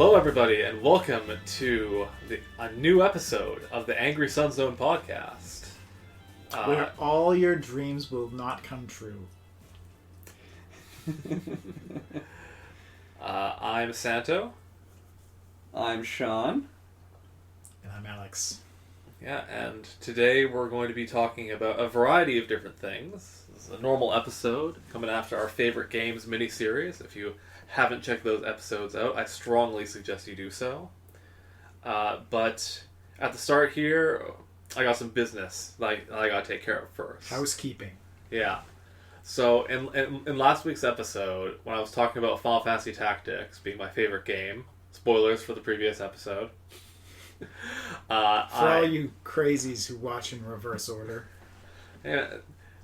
Hello, everybody, and welcome to a new episode of the Angry Sunzone podcast. Where all your dreams will not come true. I'm Santo. I'm Sean. And I'm Alex. Yeah, and today we're going to be talking about a variety of different things. This is a normal episode coming after our favorite games miniseries. If you haven't checked those episodes out, I strongly suggest you do so. But at the start here, I got some business that I got to take care of first. Housekeeping. Yeah. So in last week's episode, when I was talking about Final Fantasy Tactics being my favorite game, spoilers for the previous episode. For all you crazies who watch in reverse order. Yeah,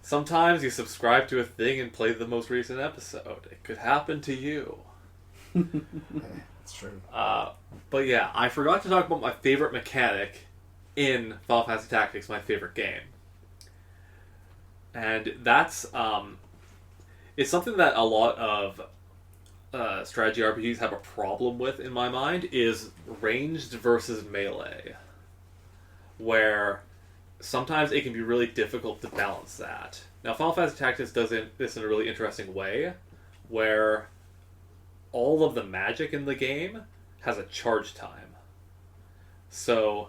sometimes you subscribe to a thing and play the most recent episode. It could happen to you. That's true. But yeah, I forgot to talk about my favorite mechanic in Final Fantasy Tactics, my favorite game. And that's it's something that a lot of strategy RPGs have a problem with, in my mind, is ranged versus melee. Where sometimes it can be really difficult to balance that. Now, Final Fantasy Tactics does this in a really interesting way, where all of the magic in the game has a charge time. So,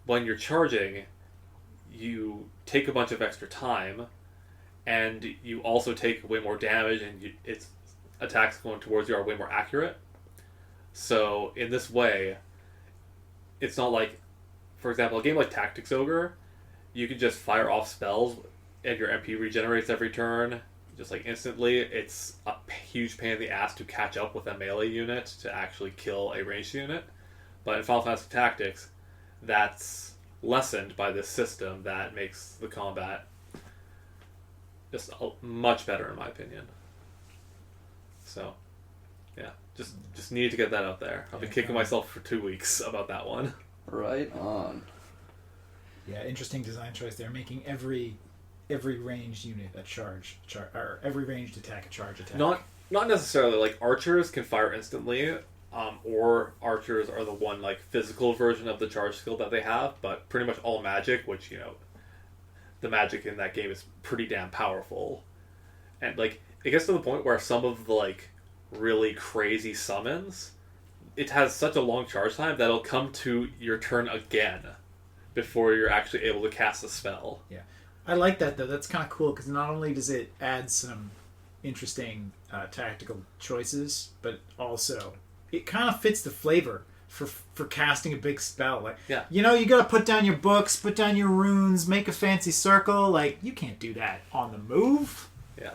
when you're charging, you take a bunch of extra time, and you also take way more damage, and its attacks going towards you are way more accurate. So, in this way, it's not like, for example, a game like Tactics Ogre, you can just fire off spells, and your MP regenerates every turn, just like instantly. It's a huge pain in the ass to catch up with a melee unit to actually kill a ranged unit. But in Final Fantasy Tactics, that's lessened by this system that makes the combat just much better, in my opinion. So, yeah, just needed to get that out there. I've been kicking myself for 2 weeks about that one. Right on. Yeah, interesting design choice there, making every ranged unit a charge, or every ranged attack a charge attack. Not necessarily. Like, archers can fire instantly, or archers are the one like physical version of the charge skill that they have, but pretty much all magic, which, you know, the magic in that game is pretty damn powerful. And like, it gets to the point where some of the like really crazy summons, it has such a long charge time that it'll come to your turn again before you're actually able to cast a spell. Yeah, I like that though. That's kind of cool because not only does it add some interesting tactical choices, but also it kind of fits the flavor for casting a big spell. Like, yeah, you know, you gotta put down your books, put down your runes, make a fancy circle. Like, you can't do that on the move. Yeah,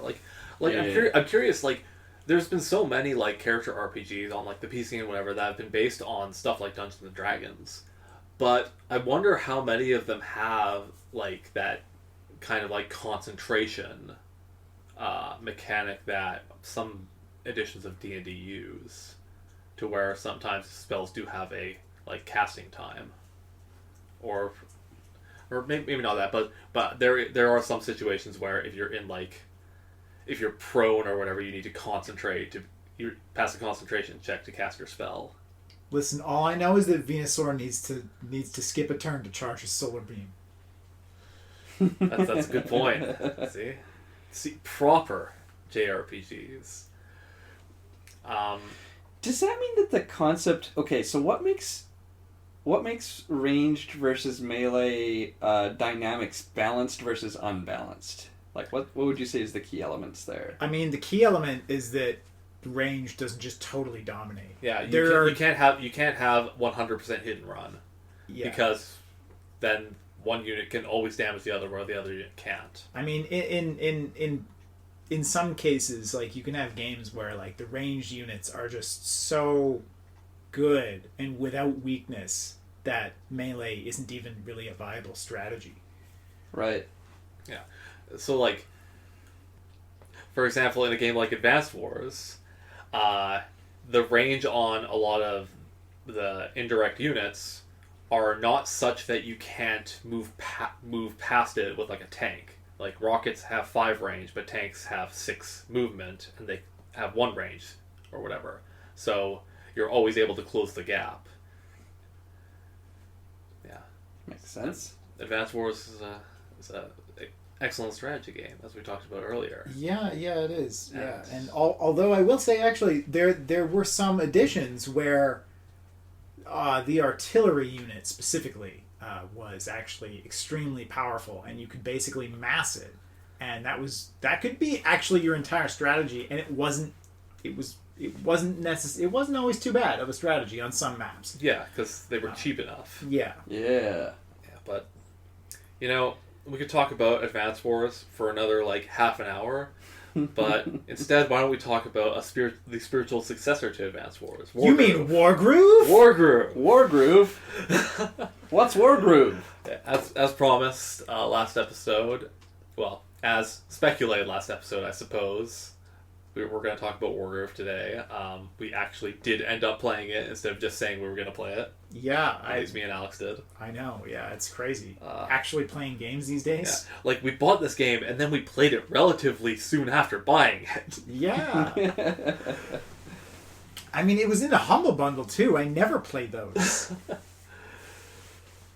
I'm curious, like, there's been so many, like, character RPGs on, like, the PC and whatever that have been based on stuff like Dungeons & Dragons. But I wonder how many of them have, like, that kind of, like, concentration mechanic that some editions of D&D use, to where sometimes spells do have a, like, casting time. Or maybe not that, but there are some situations where if you're in, like, if you're prone or whatever, you need to concentrate. You pass a concentration check to cast your spell. Listen, all I know is that Venusaur needs to skip a turn to charge his solar beam. That's a good point. See, proper JRPGs. Does that mean that the concept? Okay, so what makes ranged versus melee dynamics balanced versus unbalanced? Like, what would you say is the key elements there? I mean, the key element is that range doesn't just totally dominate. Yeah, you can't have 100% hit and run. Yeah. Because then one unit can always damage the other, where the other unit can't. I mean, in some cases, like, you can have games where, like, the ranged units are just so good and without weakness that melee isn't even really a viable strategy. Right. Yeah. So, like, for example, in a game like Advanced Wars, the range on a lot of the indirect units are not such that you can't move past it with, like, a tank. Like, rockets have 5 range, but tanks have 6 movement, and they have 1 range, or whatever. So you're always able to close the gap. Yeah. Makes sense. Advance Wars is a excellent strategy game, as we talked about earlier. Yeah, it is. Yeah, and although I will say, actually, there were some additions where the artillery unit specifically was actually extremely powerful, and you could basically mass it, and that could be actually your entire strategy, and it wasn't always too bad of a strategy on some maps. Yeah, because they were cheap enough. Yeah. Yeah. Yeah, but we could talk about Advance Wars for another half an hour, but instead, why don't we talk about the spiritual successor to Advance Wars? WarGroove. You mean WarGroove? WarGroove. WarGroove. What's WarGroove? As promised last episode, well, as speculated last episode, I suppose, we're going to talk about WarGroove today. We actually did end up playing it instead of just saying we were going to play it. Yeah. At least me and Alex did. I know, yeah, it's crazy. Actually playing games these days? Yeah. We bought this game and then we played it relatively soon after buying it. Yeah. I mean, it was in a Humble Bundle too. I never played those.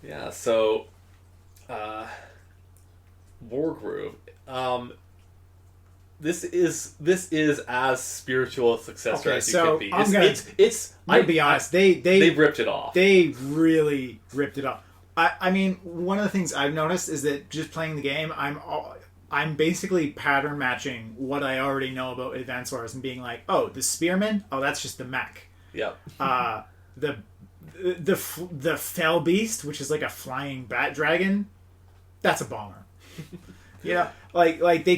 Yeah, so WarGroove. This is as spiritual a successor as you could be. I'm gonna be honest. They ripped it off. They really ripped it off. I mean, one of the things I've noticed is that just playing the game, I'm basically pattern matching what I already know about Advance Wars and being like, oh, the Spearman, oh, that's just the mech. Yep. The Fell Beast, which is like a flying bat dragon, that's a bomber. Like they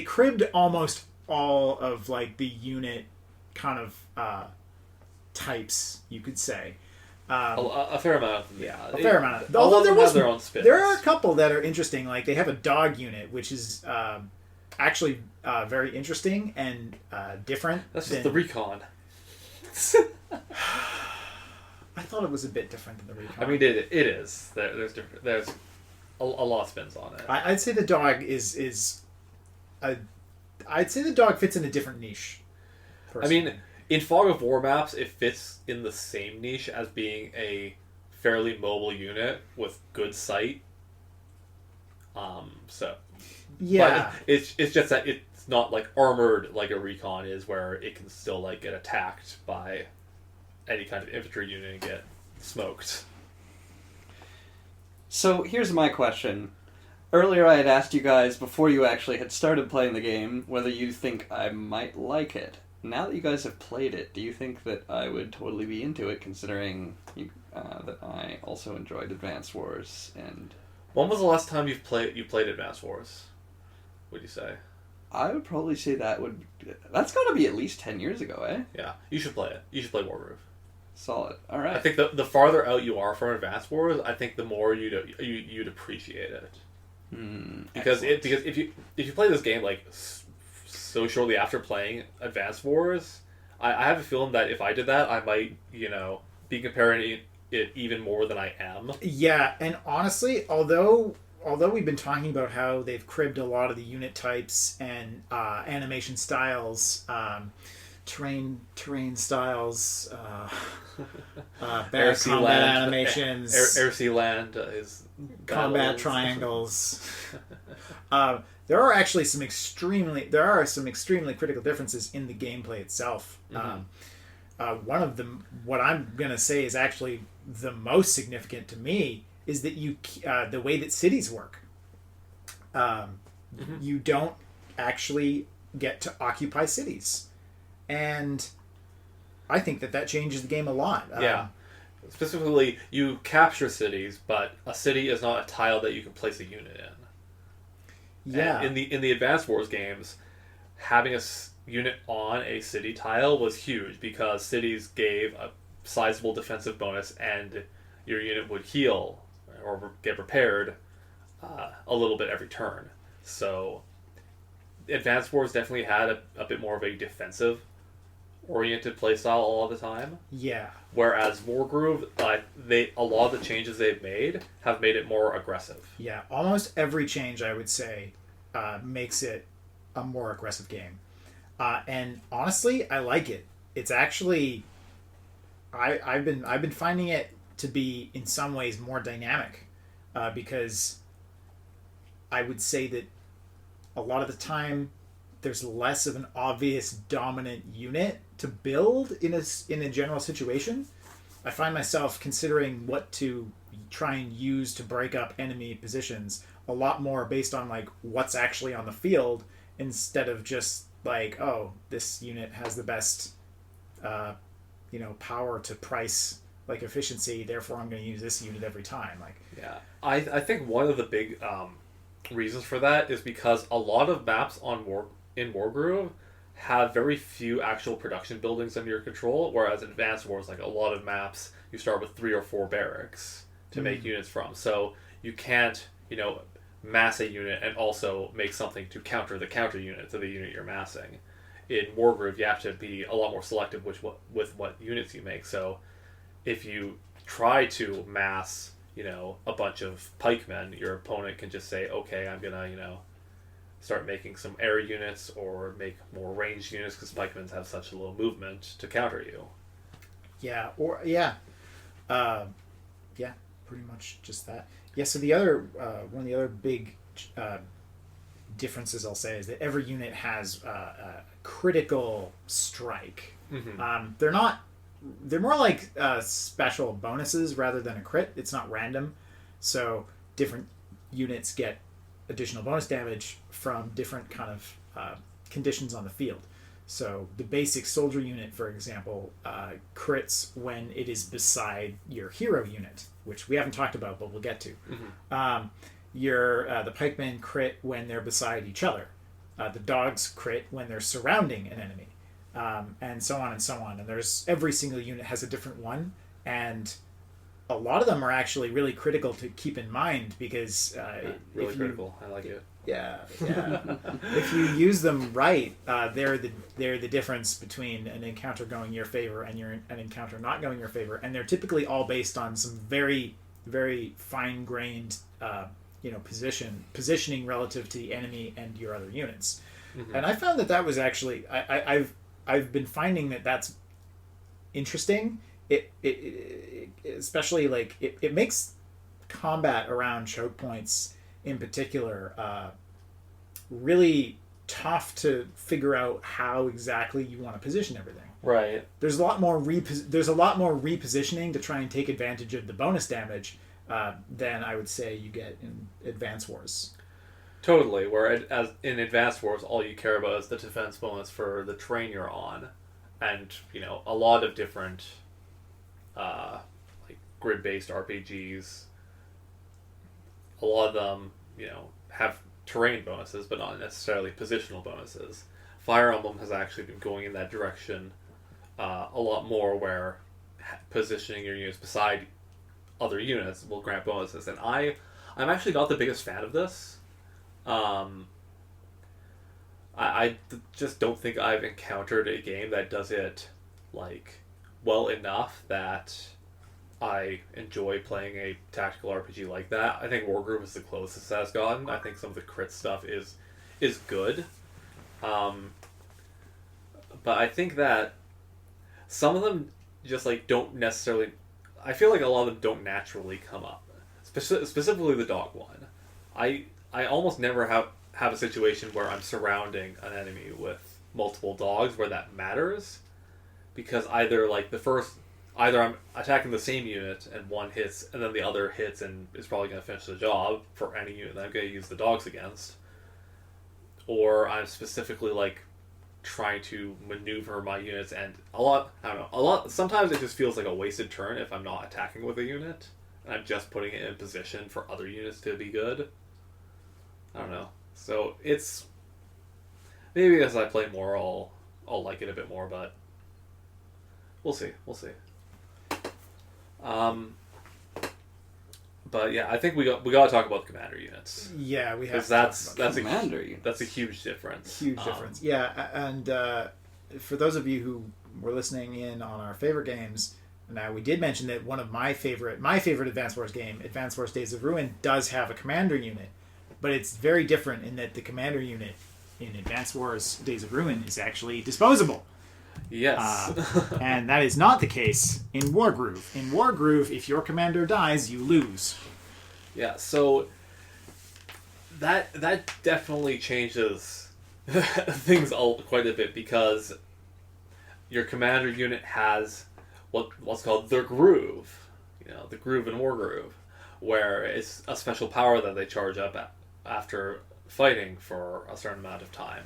cribbed almost all of the unit kind of types, you could say. A fair amount. A fair amount. Although their own spins. There are a couple that are interesting. Like they have a dog unit, which is actually very interesting and different. That's just the recon. I thought it was a bit different than the recon. I mean, it is. There's a lot of spins on it. I'd say the dog I'd say the dog fits in a different niche. Personally. I mean, in Fog of War maps, it fits in the same niche as being a fairly mobile unit with good sight. Yeah, but it's just that it's not armored like a recon is, where it can still get attacked by any kind of infantry unit and get smoked. So here's my question. Earlier I had asked you guys, before you actually had started playing the game, whether you think I might like it. Now that you guys have played it, do you think that I would totally be into it, considering that I also enjoyed Advance Wars? And when was the last time you played Advance Wars? Would you say? I would probably say that's got to be at least 10 years ago, eh? Yeah, you should play it. You should play WarGroove. Solid. All right. I think the farther out you are from Advance Wars, I think the more you'd appreciate it. Because if you play this game so shortly after playing Advance Wars, I have a feeling that if I did that, I might be comparing it even more than I am. Yeah, and honestly, although we've been talking about how they've cribbed a lot of the unit types and animation styles, terrain styles, bad combat animations, air sea land is combat triangles. There are some extremely critical differences in the gameplay itself. Mm-hmm. One of them, what I'm gonna say, is actually the most significant to me, is that the way that cities work. You don't actually get to occupy cities, and I think that changes the game a lot. Yeah. Specifically, you capture cities, but a city is not a tile that you can place a unit in. Yeah. And in the Advance Wars games, having a unit on a city tile was huge, because cities gave a sizable defensive bonus, and your unit would heal or get repaired a little bit every turn. So Advance Wars definitely had a bit more of a defensive oriented playstyle all the time. Yeah. Whereas WarGroove, a lot of the changes they've made have made it more aggressive. Yeah, almost every change, I would say, makes it a more aggressive game. And honestly, I like it. it's actually I've been finding it to be in some ways more dynamic, because I would say that a lot of the time there's less of an obvious dominant unit to build in a general situation. I find myself considering what to try and use to break up enemy positions a lot more based on like what's actually on the field, instead of just like, oh, this unit has the best power to price like efficiency, therefore I'm going to use this unit every time. Like, yeah, I think one of the big reasons for that is because a lot of maps in WarGroove have very few actual production buildings under your control, whereas Advanced Wars, like a lot of maps, you start with 3 or 4 barracks to make units from. So you can't, mass a unit and also make something to counter the counter unit to the unit you're massing. In WarGroove, you have to be a lot more selective with what units you make. So if you try to mass, a bunch of pikemen, your opponent can just say, okay, I'm gonna, start making some air units or make more ranged units because pikemen have such a low movement to counter you. Yeah, pretty much just that. Yeah, so the other one of the other big differences I'll say is that every unit has a critical strike. Mm-hmm. They're more like special bonuses rather than a crit. It's not random, so different units get additional bonus damage from different kind of conditions on the field. So the basic soldier unit, for example, crits when it is beside your hero unit, which we haven't talked about, but we'll get to. Mm-hmm. The pikemen crit when they're beside each other. The dogs crit when they're surrounding an enemy, and so on and so on. And every single unit has a different one, and a lot of them are actually really critical to keep in mind because really critical. I like it. Yeah. If you use them right, they're the difference between an encounter going your favor and an encounter not going your favor, and they're typically all based on some very, very fine-grained, positioning relative to the enemy and your other units. Mm-hmm. And I found that was actually I've been finding that that's interesting. It especially like it makes combat around choke points in particular really tough to figure out how exactly you want to position everything. Right. There's a lot more repositioning to try and take advantage of the bonus damage than I would say you get in Advanced Wars. Totally. Where as in Advanced Wars, all you care about is the defense bonus for the terrain you're on, and a lot of different like grid-based RPGs. A lot of them, have terrain bonuses, but not necessarily positional bonuses. Fire Emblem has actually been going in that direction a lot more, where positioning your units beside other units will grant bonuses. And I'm actually not the biggest fan of this. I just don't think I've encountered a game that does it well enough that I enjoy playing a tactical RPG like that. I think WarGroove is the closest it has gotten. I think some of the crit stuff is good. But I think that some of them just don't necessarily... I feel like a lot of them don't naturally come up. Specifically the dog one. I almost never have a situation where I'm surrounding an enemy with multiple dogs where that matters. Because either I'm attacking the same unit and one hits and then the other hits and is probably going to finish the job for any unit that I'm going to use the dogs against. Or I'm specifically trying to maneuver my units, and sometimes it just feels like a wasted turn if I'm not attacking with a unit and I'm just putting it in position for other units to be good. I don't know. So it's maybe as I play more I'll like it a bit more, but we'll see. But yeah, I think we got to talk about the commander units. Yeah, we have. That's commander units. That's a huge difference. Huge difference. Yeah, and for those of you who were listening in on our favorite games, now we did mention that one of my favorite Advanced Wars game, Advanced Wars Days of Ruin, does have a commander unit, but it's very different in that the commander unit in Advanced Wars Days of Ruin is actually disposable. Yes. And that is not the case in WarGroove. In WarGroove, if your commander dies, you lose. Yeah, so that definitely changes things quite a bit, because your commander unit has what's called the groove, the groove in WarGroove, where it's a special power that they charge up after fighting for a certain amount of time.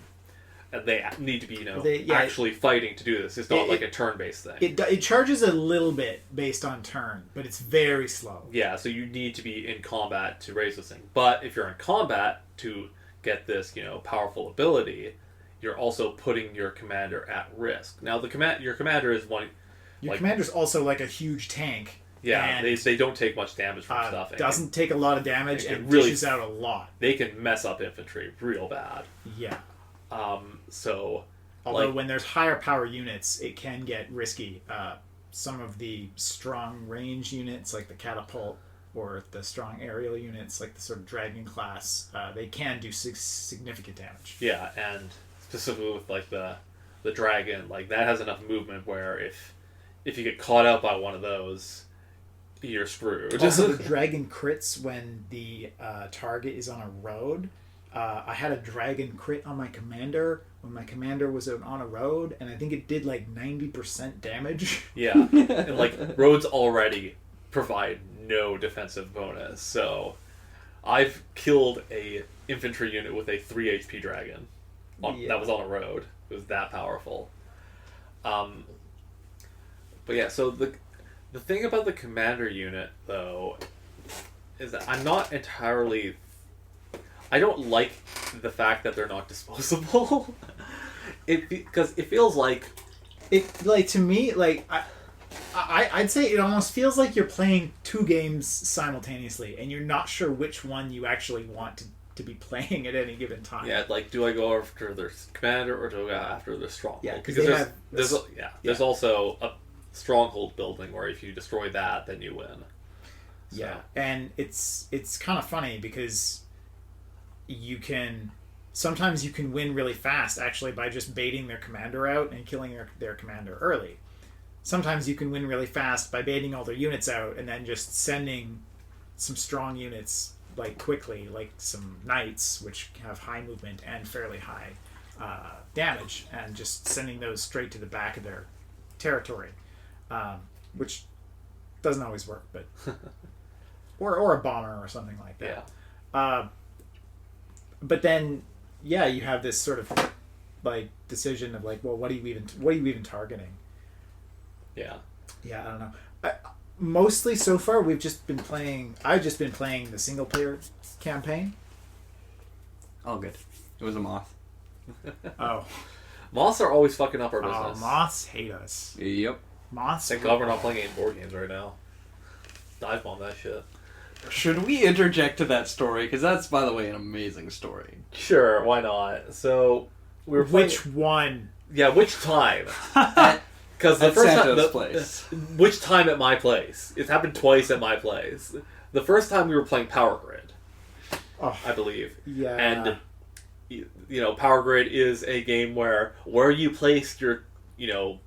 And they need to be, actually fighting to do this. It's not like a turn-based thing. It charges a little bit based on turn, but it's very slow. Yeah, so you need to be in combat to raise this thing. But if you're in combat to get this, powerful ability, you're also putting your commander at risk. Now, your commander is one... Your commander's also like a huge tank. Yeah, they don't take much damage from stuff. Doesn't take a lot of damage and dishes out a lot. They can mess up infantry real bad. Yeah. Although when there's higher power units, it can get risky. Some of the strong range units, like the catapult, or the strong aerial units, like the sort of dragon class, they can do significant damage. Yeah, and specifically with like the dragon, like that has enough movement where if you get caught out by one of those, you're screwed. Also, the dragon crits when the target is on a road. I had a dragon crit on my commander when my commander was on a road, and I think it did like 90% damage. Yeah, and like roads already provide no defensive bonus, so I've killed a infantry unit with a 3 HP dragon that was on a road. It was that powerful. But yeah, so the thing about the commander unit, though, is that I'm not entirely... I don't like the fact that they're not disposable. Because it feels like... to me, I'd say it almost feels like you're playing two games simultaneously, and you're not sure which one you actually want to be playing at any given time. Yeah, like, do I go after their commander, or do I go after their stronghold? Yeah, because there's also a stronghold building where if you destroy that, then you win. So. Yeah, and it's kind of funny because sometimes you can win really fast actually by just baiting their commander out and killing their commander early. Sometimes you can win really fast by baiting all their units out and then just sending some strong units like quickly, like some knights, which have high movement and fairly high damage, and just sending those straight to the back of their territory, which doesn't always work, but or a bomber or something like that. Yeah. But then, you have this sort of like decision of like, well, what are you even targeting? Yeah. Yeah, I don't know. Mostly so far, I've just been playing the single player campaign. All good. It was a moth. Oh. Moths are always fucking up our business. Oh, moths hate us. Yep. Moths. Thank God we're not playing any board games right now. Dive bomb that shit. Should we interject to that story? Because that's, by the way, an amazing story. Sure, why not? So we were playing... Which one? Yeah, which time? Because the first Santo's place. Which time at my place? It's happened twice at my place. The first time we were playing Power Grid, I believe. Yeah. And Power Grid is a game where you place your game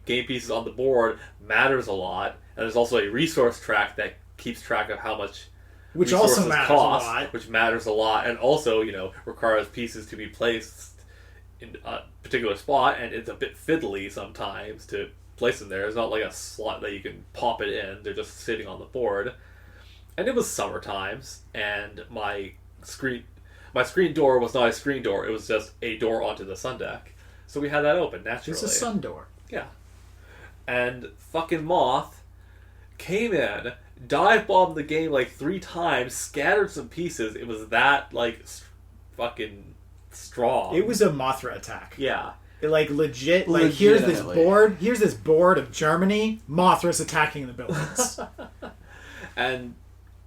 pieces on the board matters a lot, and there's also a resource track that keeps track of how much which resources also matters cost, a lot. which matters a lot, and also requires pieces to be placed in a particular spot, and it's a bit fiddly sometimes to place them there. It's not like a slot that you can pop it in. They're just sitting on the board. And it was summer times, and my screen door was not a screen door. It was just a door onto the sun deck. So we had that open naturally. It's a sun door. Yeah. And fucking Moth came in, dive bombed the game like 3 times, scattered some pieces. It was that fucking strong. It was a Mothra attack. Yeah. Legit. Like, here's this board of Germany. Mothra's attacking the buildings. And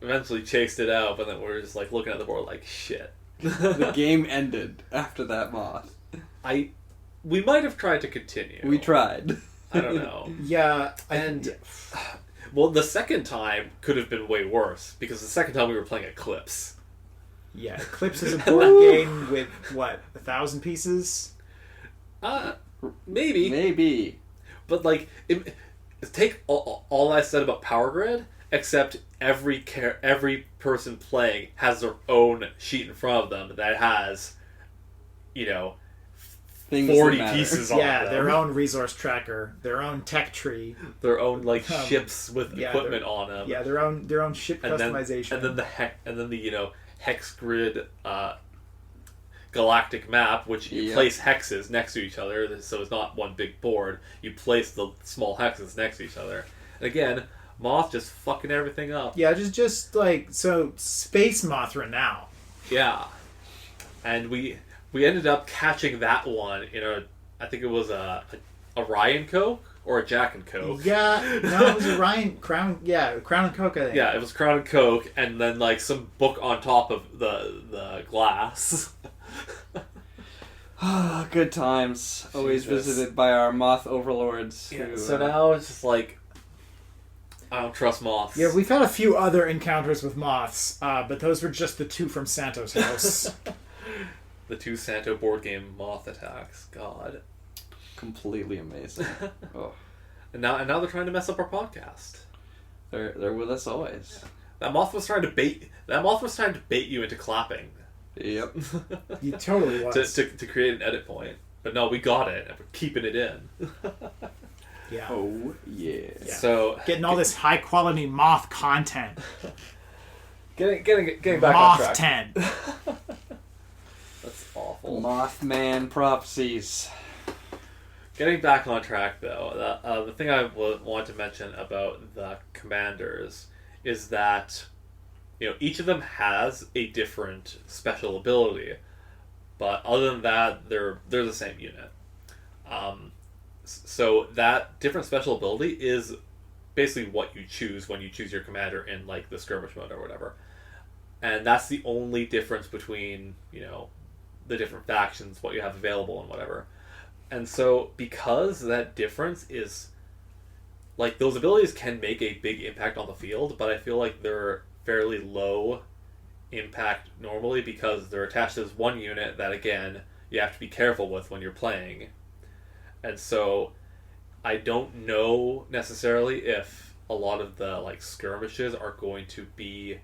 eventually chased it out, but then we were just looking at the board like, shit. The game ended after that moth. We might have tried to continue. We tried. I don't know. Yeah. Well, the second time could have been way worse, because the second time we were playing Eclipse. Yeah, Eclipse is a board game with, 1,000 pieces? Maybe. Maybe. But like, take all I said about Power Grid, except every person playing has their own sheet in front of them that has, you know, Things 40 that matter. pieces on Yeah, them. their own resource tracker, their own tech tree, Their own like ships with equipment on them. yeah, their own ship customization, and then the you know hex grid galactic map, which you place hexes next to each other, so it's not one big board. You place the small hexes next to each other. And again, Moth just fucking everything up. Yeah, just like so, Space Mothra now. Yeah, and we ended up catching that one in I think it was a Ryan Coke or a Jack and Coke. Yeah, no, it was a Crown and Coke, I think. Yeah, it was Crown and Coke, and then like some book on top of the glass. Good times. Always visited by our moth overlords. Yeah, who, so now it's just like, I don't trust moths. Yeah, we've had a few other encounters with moths, but those were just the two from Santo's house. The 2 Santo board game moth attacks. God. completely amazing. Oh. And now they're trying to mess up our podcast. They're with us always. That moth was trying to bait you into clapping. Yep. He totally was. to create an edit point. But no, we got it, and we're keeping it in. Yeah. Oh yeah. So Getting all this high quality moth content. getting back on Moth track. 10. That's awful. Mothman prophecies. Getting back on track, though, the thing I want to mention about the commanders is that, you know, each of them has a different special ability, but other than that, they're the same unit. So that different special ability is basically what you choose when you choose your commander in like the skirmish mode or whatever, and that's the only difference between, you know, the different factions, what you have available and whatever. And so because that difference is like, those abilities can make a big impact on the field, but I feel like they're fairly low impact normally because they're attached to this one unit that, again, you have to be careful with when you're playing. And so I don't know necessarily if a lot of the like skirmishes are going to be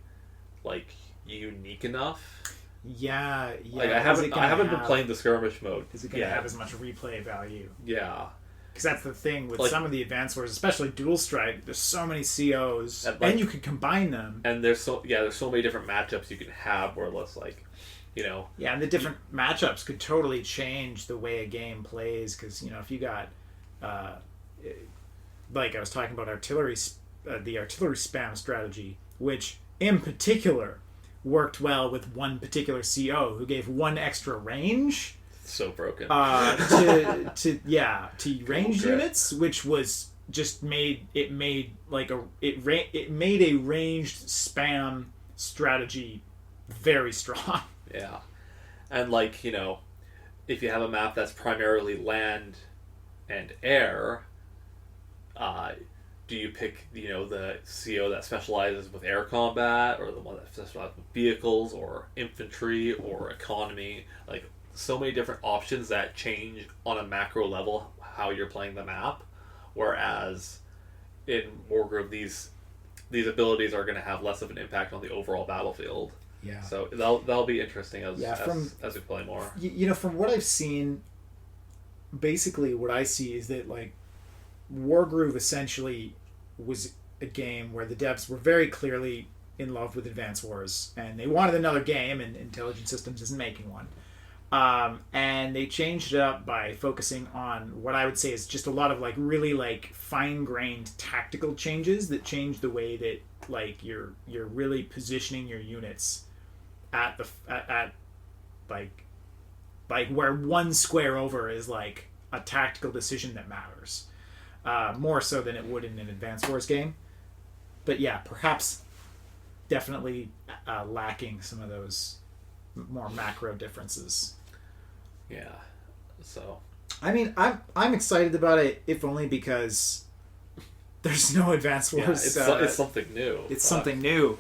like unique enough. Yeah. Like I haven't been playing the skirmish mode. Is it going to have as much replay value? Yeah. Because that's the thing with like, some of the advanced wars, especially Dual Strike. There's so many COs, and you can combine them. And there's so many different matchups you can have where it's like, you know. Yeah, and the different matchups could totally change the way a game plays. Because, you know, if you got, like I was talking about the artillery spam strategy, which in particular worked well with one particular CO who gave one extra range. So broken. To ranged units, which was just made a ranged spam strategy very strong. Yeah, and like, you know, if you have a map that's primarily land and air, do you pick, you know, the CO that specializes with air combat, or the one that specializes with vehicles or infantry or economy? Like, so many different options that change on a macro level how you're playing the map, whereas in WarGroove these abilities are going to have less of an impact on the overall battlefield. Yeah. So that'll be interesting as we play more. You know, from what I've seen, basically what I see is that like WarGroove essentially was a game where the devs were very clearly in love with Advance Wars, and they wanted another game, and Intelligent Systems isn't making one. And they changed it up by focusing on what I would say is just a lot of like really like fine-grained tactical changes that change the way that like you're really positioning your units at where one square over is like a tactical decision that matters, more so than it would in an Advance Wars game. But yeah, perhaps definitely lacking some of those more macro differences. Yeah. So I mean, I'm excited about it, if only because there's no Advance Wars. Yeah, it's something new. It's something new.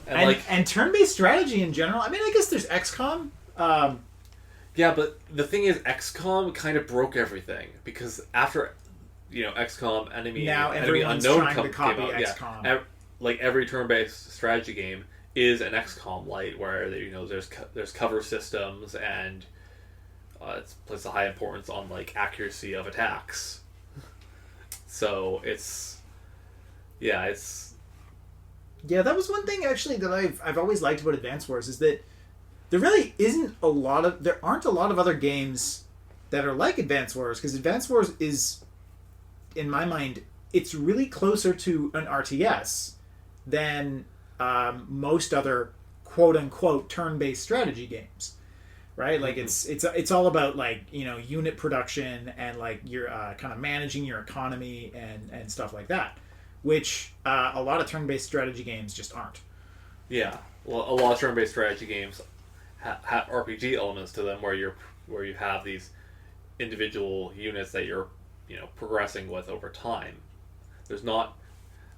And turn-based strategy in general. I mean, I guess there's XCOM. Yeah, but the thing is, XCOM kind of broke everything because after, XCOM Enemy everyone's Unknown trying to copy came out, XCOM. Yeah, like every turn-based strategy game is an XCOM light where there's cover systems and it's places a high importance on like accuracy of attacks. So it's yeah, that was one thing actually that I've always liked about Advance Wars is that there aren't a lot of other games that are like Advance Wars, because Advance Wars is, in my mind, it's really closer to an RTS than most other quote unquote turn-based strategy games, right? Like it's all about like unit production and like you're kind of managing your economy and stuff like that, which a lot of turn-based strategy games just aren't. Yeah, well, a lot of turn-based strategy games have RPG elements to them where you have these individual units that you're progressing with over time. There's not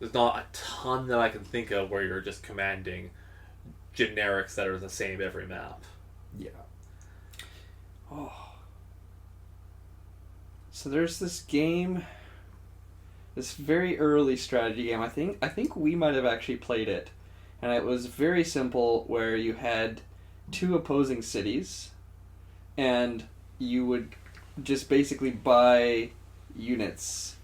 a ton that I can think of where you're just commanding generics that are the same every map. Yeah. Oh. So there's this game, this very early strategy game. I think we might have actually played it, and it was very simple where you had two opposing cities, and you would just basically buy units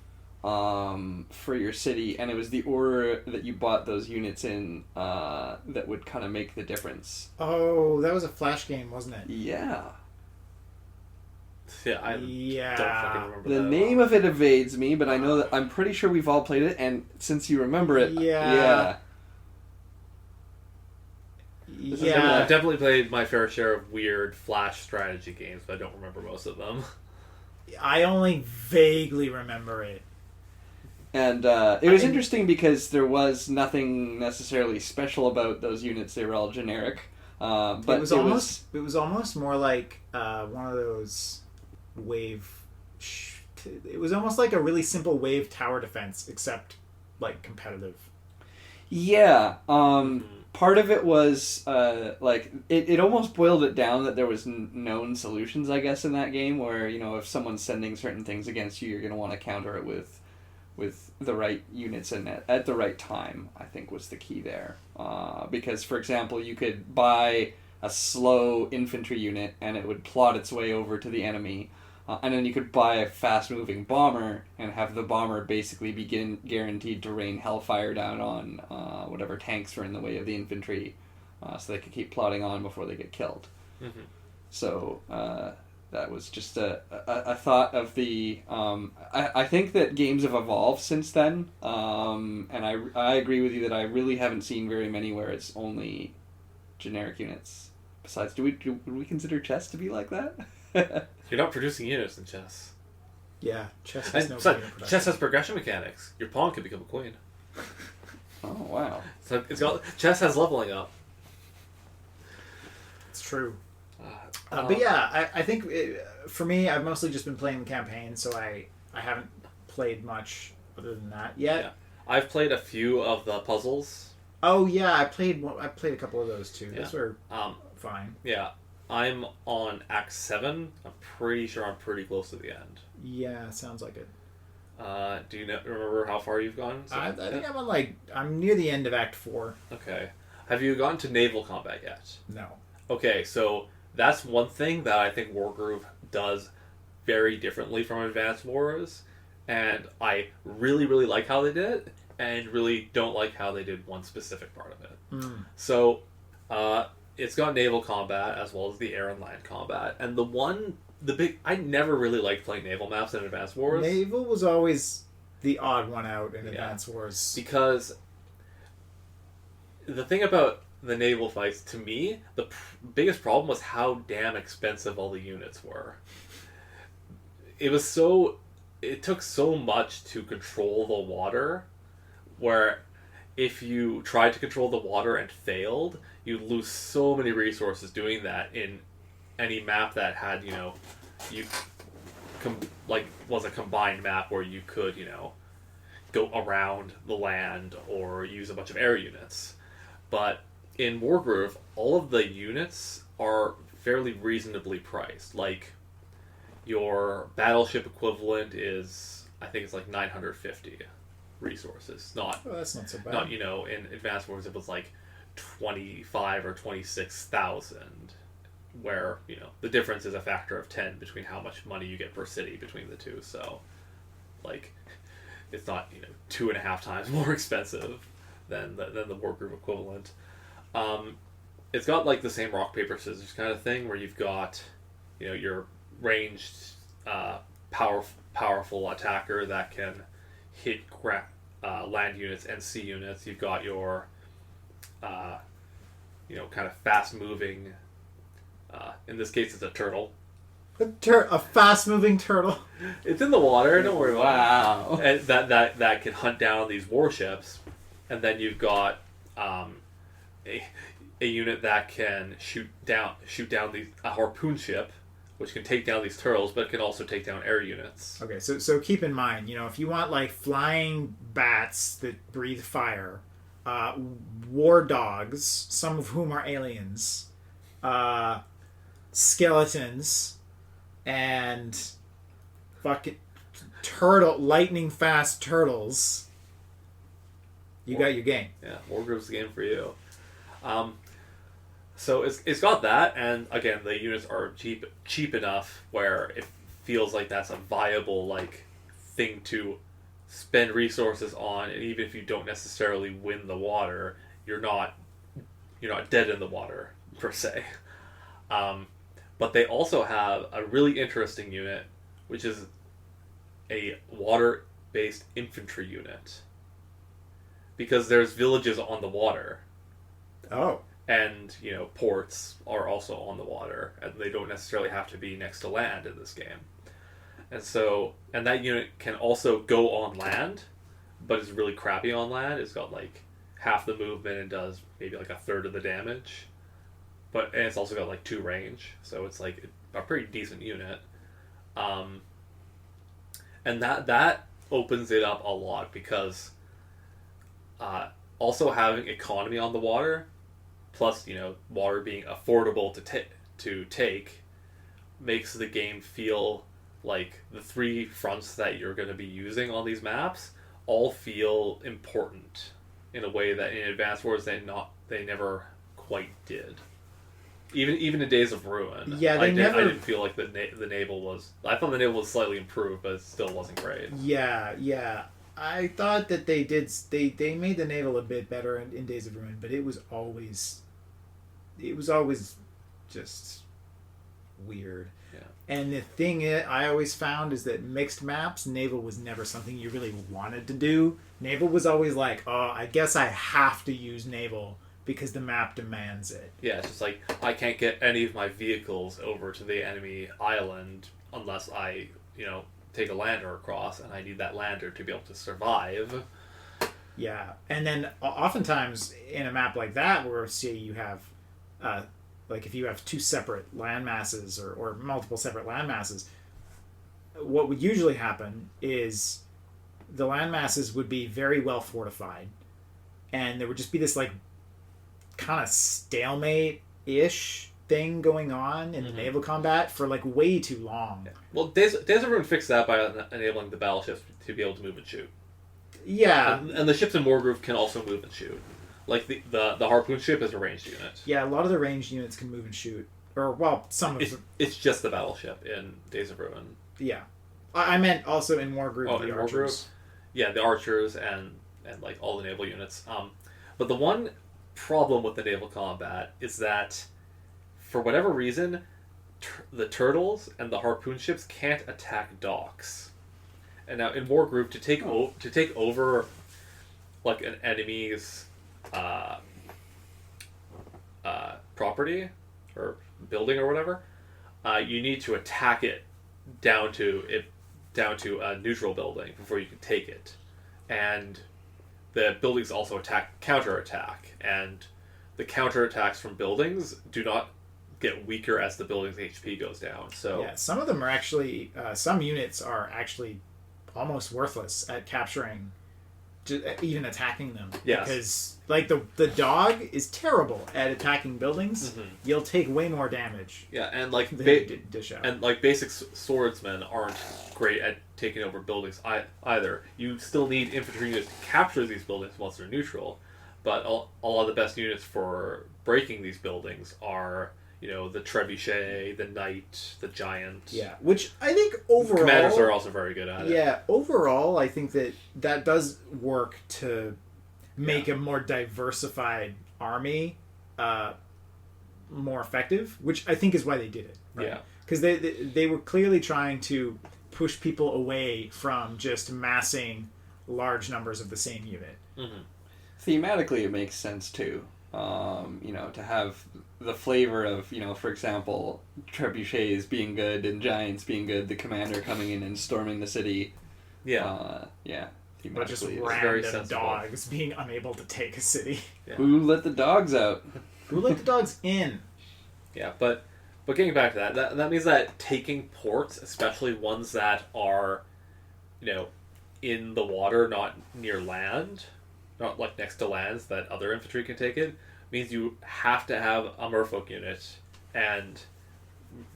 for your city, and it was the order that you bought those units in that would kind of make the difference. Oh, that was a Flash game, wasn't it? Yeah. Yeah, I don't fucking remember the that name of it evades me, but I know that I'm pretty sure we've all played it, and since you remember it, yeah. I've definitely played my fair share of weird Flash strategy games, but I don't remember most of them. I only vaguely remember it. And it was interesting because there was nothing necessarily special about those units. They were all generic. But it was almost more like one of those wave... It was almost like a really simple wave tower defense, except like competitive. Yeah. Part of it was like it almost boiled it down that there was known solutions, I guess, in that game where if someone's sending certain things against you, you're going to want to counter it with the right units and at the right time. I think was the key there, because for example, you could buy a slow infantry unit and it would plot its way over to the enemy. And then you could buy a fast-moving bomber and have the bomber basically begin guaranteed to rain hellfire down on whatever tanks are in the way of the infantry, so they could keep plodding on before they get killed. Mm-hmm. So that was just a thought of the... I think that games have evolved since then, and I agree with you that I really haven't seen very many where it's only generic units. Besides, do we consider chess to be like that? You're not producing units in chess. Yeah, chess has no production. Chess has progression mechanics. Your pawn could become a queen. Oh wow! So chess has leveling up. It's true. But yeah, I think for me, I've mostly just been playing the campaign, so I haven't played much other than that yet. Yeah. I've played a few of the puzzles. Oh yeah, I played a couple of those too. Yeah. Those were fine. Yeah. I'm on Act 7. I'm pretty sure I'm pretty close to the end. Yeah, sounds like it. Do you remember how far you've gone? I think I'm near the end of Act 4. Okay. Have you gotten to naval combat yet? No. Okay, so that's one thing that I think WarGroove does very differently from Advanced Wars, and I really, really like how they did it, and really don't like how they did one specific part of it. So, it's got naval combat as well as the air and land combat, and I never really liked playing naval maps in Advanced Wars. Naval was always the odd one out in Advanced Wars. Because the thing about the naval fights, to me, the biggest problem was how damn expensive all the units were. It took so much to control the water, where if you tried to control the water and failed, you'd lose so many resources doing that in any map that had, was a combined map where you could, go around the land or use a bunch of air units. But in WarGroove, all of the units are fairly reasonably priced. Like, your battleship equivalent is, I think it's like 950 resources. Not, Oh, that's not so bad. not in Advanced Wars it was like 25 or 26,000, where the difference is a factor of 10 between how much money you get per city between the two. So, like, it's not 2.5 times more expensive than the WarGroove equivalent. It's got like the same rock paper scissors kind of thing, where you've got your ranged powerful attacker that can hit land units and sea units. You've got your kind of fast moving. In this case, it's a turtle. A fast-moving turtle. It's in the water. Don't worry about Wow. it. And that can hunt down these warships, and then you've got a unit that can shoot down a harpoon ship, which can take down these turtles, but can also take down air units. Okay, so keep in mind, if you want like flying bats that breathe fire, war dogs, some of whom are aliens, skeletons, and fucking lightning fast turtles, you got your game. Yeah, WarGroove's the game for you. So it's got that, and again, the units are cheap enough where it feels like that's a viable thing to spend resources on, and even if you don't necessarily win the water, you're not dead in the water per se. But they also have a really interesting unit, which is a water-based infantry unit, because there's villages on the water. Oh. And, ports are also on the water, and they don't necessarily have to be next to land in this game. And that unit can also go on land, but it's really crappy on land. It's got half the movement and does maybe a third of the damage. And it's also got 2 range, so it's a pretty decent unit. And that opens it up a lot, because also having economy on the water, plus water being affordable to take, makes the game feel like the 3 fronts that you're going to be using on these maps all feel important in a way that in Advanced Wars they never quite did. Even in Days of Ruin, yeah, I didn't feel like the naval was. I thought the naval was slightly improved, but it still wasn't great. Yeah. I thought that they made the naval a bit better in Days of Ruin, but it was always just weird. Yeah. And the thing I always found is that mixed maps, naval was never something you really wanted to do. Naval was always I guess I have to use naval because the map demands it. Yeah, it's just I can't get any of my vehicles over to the enemy island unless I, take a lander across, and I need that lander to be able to survive. Yeah, and then oftentimes in a map like that, where say you have, if you have 2 separate land masses or multiple separate land masses, what would usually happen is the land masses would be very well fortified, and there would just be this kind of stalemate-ish thing going on in the naval combat for way too long. Yeah. Well, Days of Ruin fixed that by enabling the battleships to be able to move and shoot. Yeah, and the ships in WarGroove can also move and shoot. The harpoon ship is a ranged unit. Yeah, a lot of the ranged units can move and shoot, some of them. It's just the battleship in Days of Ruin. Yeah, I meant also in WarGroove. In archers. WarGroove? Yeah, the archers and all the naval units. But the one problem with the naval combat is that, for whatever reason, the turtles and the harpoon ships can't attack docks. And now in WarGroove, to take over an enemy's property or building or whatever, you need to attack it down to a neutral building before you can take it. And the buildings also counterattack, and the counterattacks from buildings do not get weaker as the building's HP goes down. So yeah, some of them are actually some units are actually almost worthless at capturing even attacking them. Yes. Because like the dog is terrible at attacking buildings. Mm-hmm. You'll take way more damage. Yeah, and like dish out. and like basic swordsmen aren't great at taking over buildings either. You still need infantry units to capture these buildings once they're neutral, but a lot of the best units for breaking these buildings are, you know, the trebuchet, the knight, the giant. Yeah, which I think overall commanders are also very good at it. Yeah, overall I think that does work to make a more diversified army more effective, which I think is why they did it. Right? Yeah. Because they were clearly trying to push people away from just massing large numbers of the same unit. Mm-hmm. Thematically, it makes sense too. You know, to have the flavor of, you know, for example, trebuchets being good and giants being good, the commander coming in and storming the city. Yeah. Yeah. But just Thematically, very random sensible. dogs being unable to take a city. Yeah. who let the dogs out? Who let the dogs in? Yeah, but getting back to that means that taking ports, especially ones that are, you know, in the water, not near land, not like next to lands that other infantry can take it, means you have to have a merfolk unit, and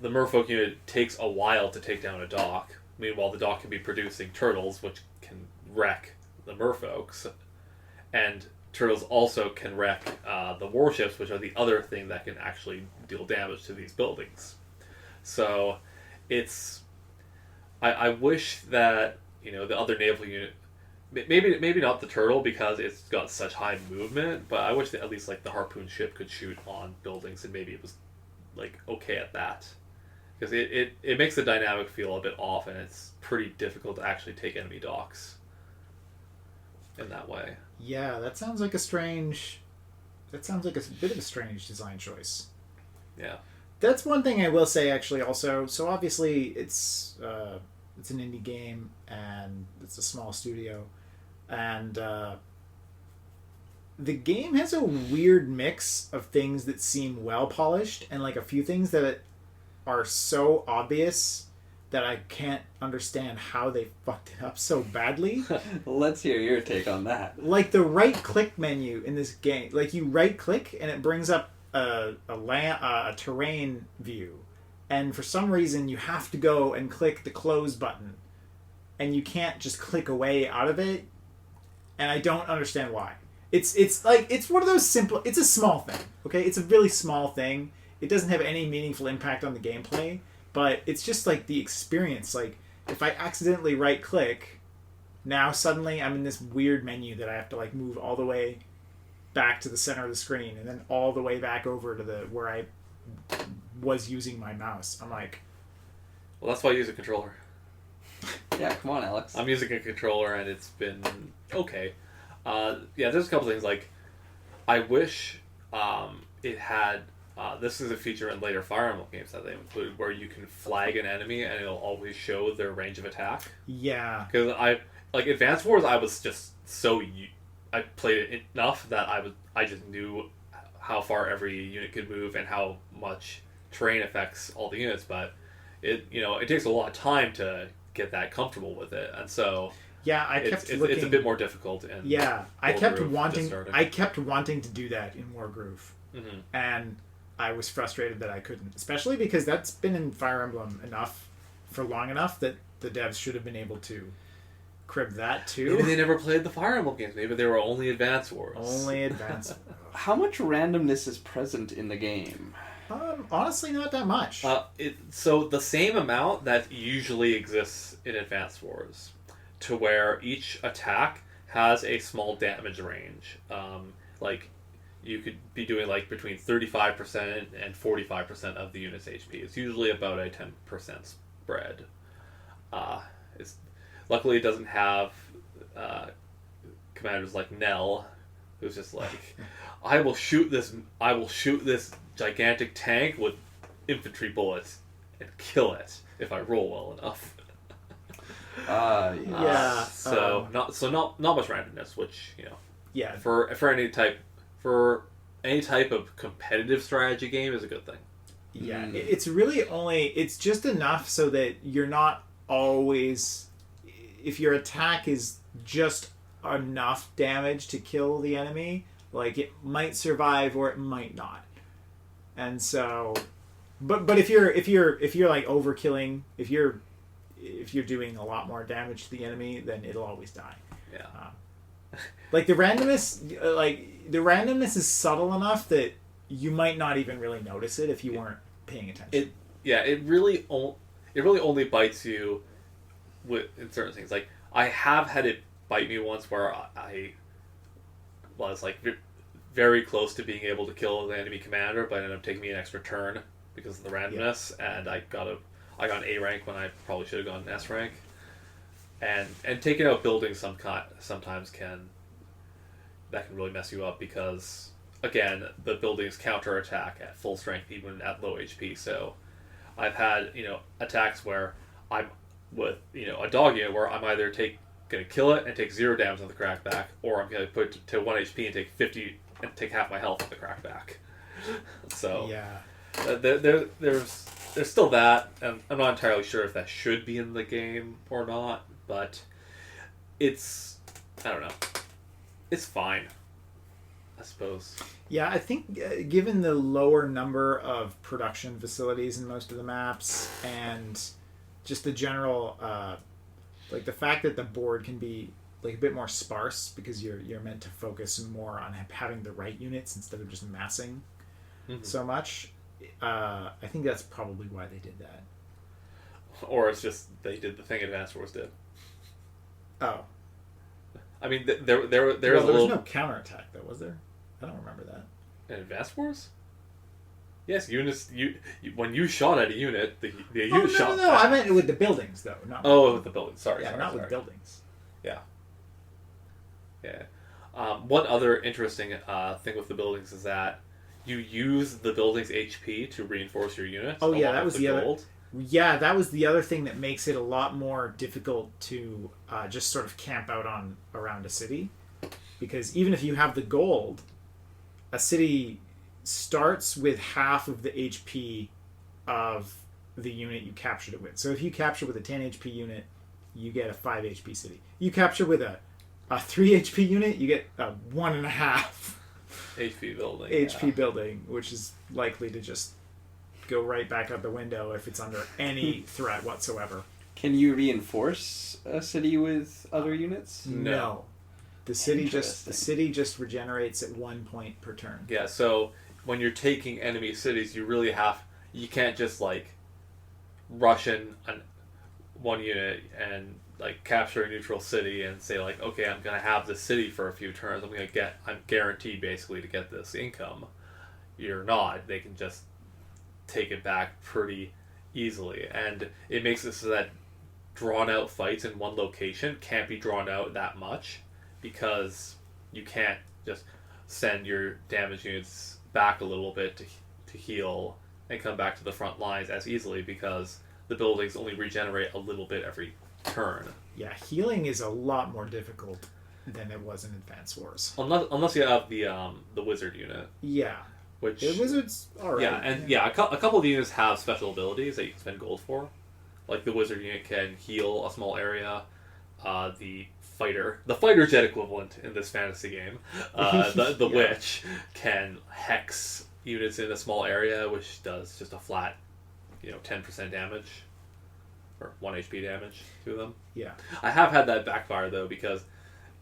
the merfolk unit takes a while to take down a dock. Meanwhile, the dock can be producing turtles, which can wreck the merfolks, and turtles also can wreck the warships, which are the other thing that can actually deal damage to these buildings. So it's I wish that, you know, the other naval unit, maybe not the turtle because it's got such high movement, but I wish that at least like the harpoon ship could shoot on buildings, and maybe it was like okay at that, because it makes the dynamic feel a bit off, and it's pretty difficult to actually take enemy docks in that way. Yeah, that sounds like a bit of a strange design choice. Yeah. That's one thing I will say actually also. So obviously it's an indie game and it's a small studio, and the game has a weird mix of things that seem well polished and like a few things that are so obvious that I can't understand how they fucked it up so badly. Let's hear your take on that. Like the right click menu in this game, like you right click and it brings up a terrain view, and for some reason you have to go and click the close button, and you can't just click away out of it, and I don't understand why. It's like it's one of those simple. It's a small thing, okay? It's a really small thing. It doesn't have any meaningful impact on the gameplay, but it's just like the experience. Like if I accidentally right click, now suddenly I'm in this weird menu that I have to like move all the way back to the center of the screen and then all the way back over to the where I was using my mouse. I'm like, Well, that's why I use a controller. Yeah, come on, Alex. I'm using a controller, and it's been okay. Yeah, there's a couple things, like I wish it had this is a feature in later Fire Emblem games that they include, where you can flag an enemy and it'll always show their range of attack. yeah, Because like Advance Wars, I was just I played it enough that I just knew how far every unit could move and how much terrain affects all the units, but it takes a lot of time to get that comfortable with it, and so yeah. it's a bit more difficult. And yeah, I kept WarGroove wanting to do that in WarGroove, mm-hmm. and I was frustrated that I couldn't, especially because that's been in Fire Emblem enough for long enough that the devs should have been able to crib that too. Maybe they never played the Fire Emblem games. Maybe they were only Advance Wars. Only Advance. How much randomness is present in the game? Honestly, not that much. So the same amount that usually exists in Advance Wars, to where each attack has a small damage range. Like you could be doing like between 35% and 45% of the unit's HP. It's usually about a 10% spread. Luckily it doesn't have commanders like Nell, who's just like, I will shoot this gigantic tank with infantry bullets and kill it if I roll well enough. Yeah. Not much randomness, which yeah. for any type of competitive strategy game is a good thing. Yeah, it's really it's just enough so that you're not always, if your attack is just enough damage to kill the enemy. Like, it might survive or it might not. And so, but if you're like overkilling, if you're doing a lot more damage to the enemy, then it'll always die. Yeah. Like the randomness is subtle enough that you might not even really notice it if you weren't paying attention. It really only bites you in certain things. Like, I have had it bite me once where I was like very close to being able to kill the enemy commander, but it ended up taking me an extra turn because of the randomness, and I got an A rank when I probably should have gotten an S rank. And taking out buildings sometimes can really mess you up because, again, the buildings counterattack at full strength even at low HP. So I've had, attacks where I'm with, a dog unit where I'm either going to kill it and take 0 damage on the crackback, or I'm going to put it to 1 HP and take 50 and take half my health on the crackback. So yeah, there's still that, and I'm not entirely sure if that should be in the game or not, but it's, I don't know, it's fine, I suppose. Yeah, I think given the lower number of production facilities in most of the maps, and just the general, like the fact that the board can be like a bit more sparse because you're meant to focus more on having the right units instead of just massing so much. I think that's probably why they did that. Or it's just they did the thing Advance Wars did. Oh, I mean, there was no counterattack though, was there? I don't remember that. In Advance Wars? Yes, units. When you shot at a unit, the unit shot. No, I meant with the buildings though. Not with the buildings. Sorry, with buildings. Yeah. Yeah. One other interesting thing with the buildings is that you use the building's HP to reinforce your units. Oh yeah, that was the other. Yeah, that was the other thing that makes it a lot more difficult to just sort of camp out around a city, because even if you have the gold, a city starts with half of the HP of the unit you captured it with. So if you capture with a 10 HP unit, you get a 5 HP city. You capture with a 3 HP unit, you get a 1.5 HP building, which is likely to just go right back out the window if it's under any threat whatsoever. Can you reinforce a city with other units? No. The city just regenerates at 1 point per turn. Yeah, so when you're taking enemy cities, you can't just like rush in one unit and like capture a neutral city and say like, okay, I'm gonna have this city for a few turns. I'm guaranteed basically to get this income. You're not. They can just take it back pretty easily, and it makes it so that drawn out fights in one location can't be drawn out that much because you can't just send your damage units back a little bit to heal and come back to the front lines as easily because the buildings only regenerate a little bit every turn. Yeah, healing is a lot more difficult than it was in Advance Wars. Unless you have the wizard unit. Yeah. Which the wizard's alright. Yeah, and a couple of the units have special abilities that you can spend gold for. Like the wizard unit can heal a small area. The fighter jet equivalent in this fantasy game, the witch can hex units in a small area, which does just a flat, 10% damage, or 1 HP damage to them. Yeah. I have had that backfire though because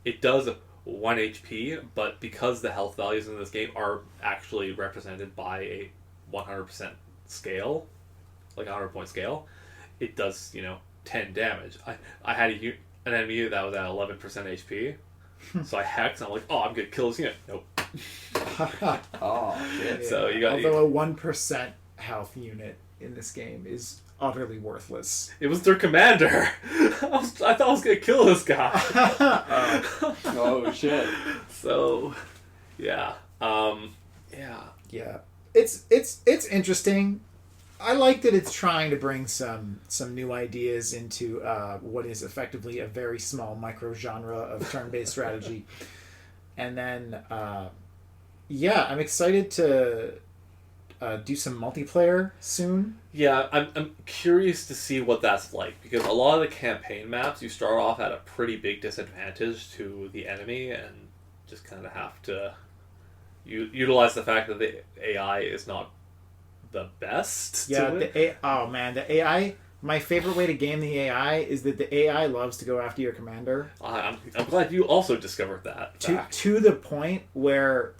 it does 1 HP, but because the health values in this game are actually represented by a 100% scale, like a 100-point scale, it does 10 damage. I had an enemy that was at 11% HP, so I hexed and I'm like, oh, I'm gonna kill this unit. Nope. Oh shit. Yeah. So you got although a 1% health unit in this game is utterly worthless. It was their commander. I thought I was gonna kill this guy. Oh shit. So, yeah. Yeah. It's interesting. I like that it's trying to bring some new ideas into what is effectively a very small micro genre of turn-based strategy. And then, I'm excited to do some multiplayer soon. Yeah, I'm curious to see what that's like, because a lot of the campaign maps, you start off at a pretty big disadvantage to the enemy, and just kind of have to utilize the fact that the AI is not the best. Yeah, to it. the AI. My favorite way to game the AI is that the AI loves to go after your commander. I'm glad you also discovered that fact. To the point where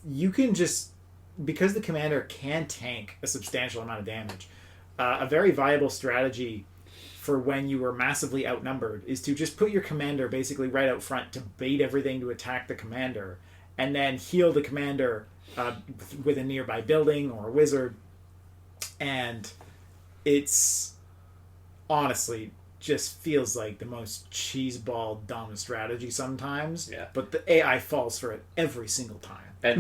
you can just, because the commander can tank a substantial amount of damage, a very viable strategy for when you were massively outnumbered is to just put your commander basically right out front to bait everything to attack the commander, and then heal the commander with a nearby building or a wizard. And it's honestly just feels like the most cheeseball dumb strategy sometimes. Yeah. But the AI falls for it every single time. And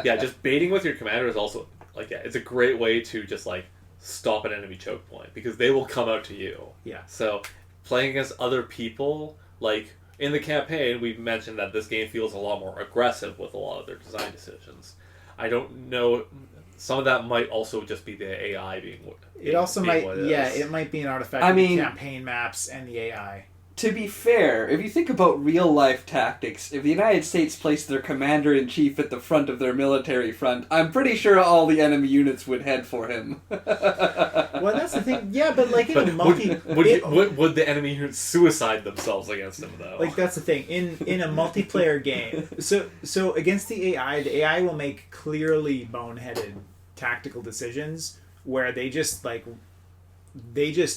just baiting with your commander is also it's a great way to just stop an enemy choke point, because they will come out to you. Yeah. So playing against other people, in the campaign, we've mentioned that this game feels a lot more aggressive with a lot of their design decisions. I don't know. Some of that might also just be the AI being. It also being might, what it yeah, is. it might be an artifact of the campaign maps and the AI. To be fair, if you think about real-life tactics, if the United States placed their commander-in-chief at the front of their military front, I'm pretty sure all the enemy units would head for him. Well, that's the thing. Yeah, but in a would the enemy units suicide themselves against him, though? That's the thing. In a multiplayer game, so against the AI will make clearly boneheaded tactical decisions where they just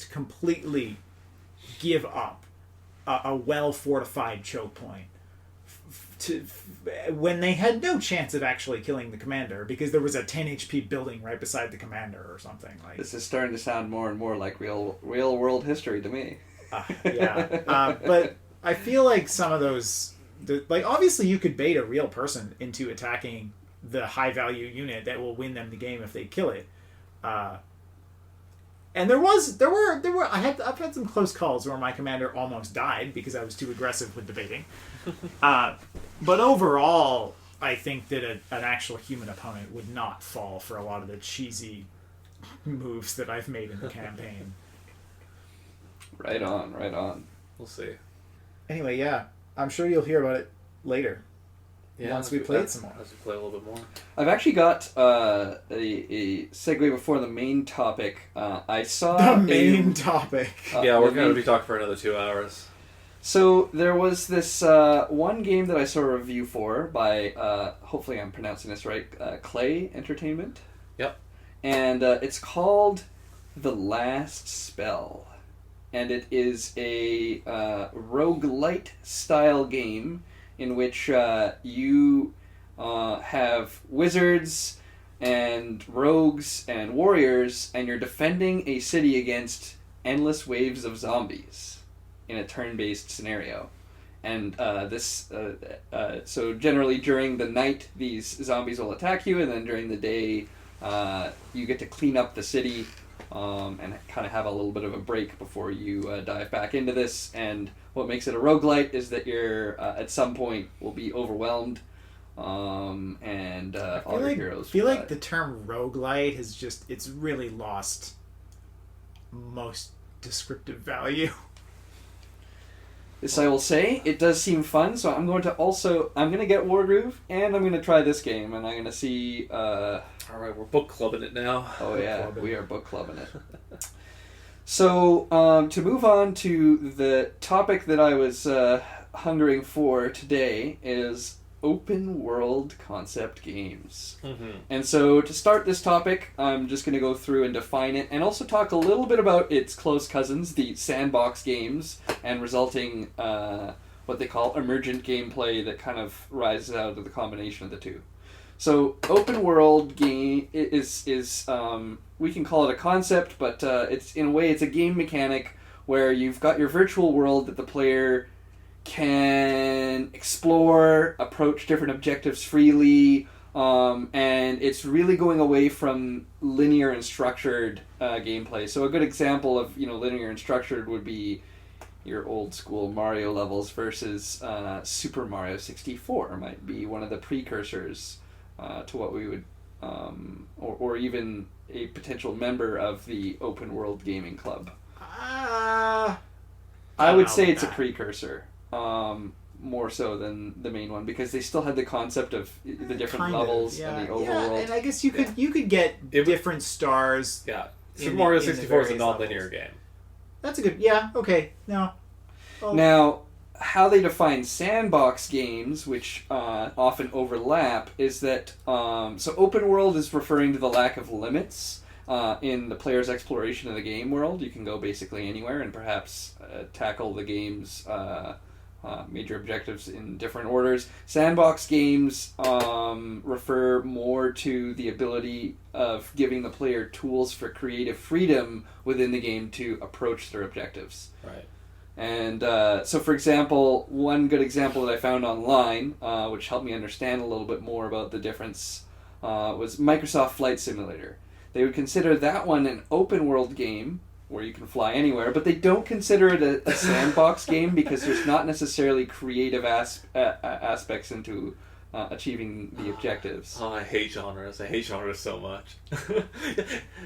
completely give up a well-fortified choke point when they had no chance of actually killing the commander because there was a 10 HP building right beside the commander or something. This is starting to sound more and more like real world history to me. But I feel like some of those, obviously you could bait a real person into attacking the high-value unit that will win them the game if they kill it. And I've had some close calls where my commander almost died because I was too aggressive with the baiting. But overall, I think that an actual human opponent would not fall for a lot of the cheesy moves that I've made in the campaign. Right on. We'll see. Anyway, yeah, I'm sure you'll hear about it later. Yeah, once we play it some more. As we play a little bit more. I've actually got a segue before the main topic. I saw the main topic. Yeah, we're going to be talking for another 2 hours. So there was this one game that I saw a review for by, hopefully I'm pronouncing this right, Clay Entertainment. Yep. And it's called The Last Spell. And it is a roguelite style game in which you have wizards and rogues and warriors, and you're defending a city against endless waves of zombies in a turn-based scenario. And so generally during the night, these zombies will attack you, and then during the day, you get to clean up the city and kind of have a little bit of a break before you dive back into this. And what makes it a roguelite is that you're at some point will be overwhelmed, and all your heroes. I feel like the term roguelite it's really lost most descriptive value. This I will say, it does seem fun, so I'm going to get WarGroove, and I'm going to try this game, and I'm going to see... Alright, we're book clubbing it now. Oh yeah, we are book clubbing it. So, to move on to the topic that I was hungering for today is open world concept games. Mm-hmm. And so to start this topic, I'm just going to go through and define it, and also talk a little bit about its close cousins, the sandbox games, and resulting what they call emergent gameplay that kind of rises out of the combination of the two. So open world game is we can call it a concept, but it's in a way it's a game mechanic where you've got your virtual world that the player can explore, approach different objectives freely, and it's really going away from linear and structured gameplay. So a good example of linear and structured would be your old school Mario levels versus Super Mario 64 might be one of the precursors to what we would or even a potential member of the open world gaming club? I I would know say about it's a that. precursor, more so than the main one, because they still had the concept of the different Kind of, levels yeah. and the Yeah, overworld. and I guess you could get It- different stars. Yeah. In Super the- Mario in the 64 is a various non-linear levels. game. That's a good. Yeah. Okay. No. Oh, Now, how they define sandbox games, which often overlap, is that so open world is referring to the lack of limits in the player's exploration of the game world. You can go basically anywhere and perhaps tackle the game's major objectives in different orders. Sandbox games refer more to the ability of giving the player tools for creative freedom within the game to approach their objectives. Right. And so, for example, one good example that I found online, which helped me understand a little bit more about the difference, was Microsoft Flight Simulator. They would consider that one an open world game where you can fly anywhere, but they don't consider it a sandbox game because there's not necessarily creative aspects into achieving the objectives. Oh, I hate genres. I hate genres so much.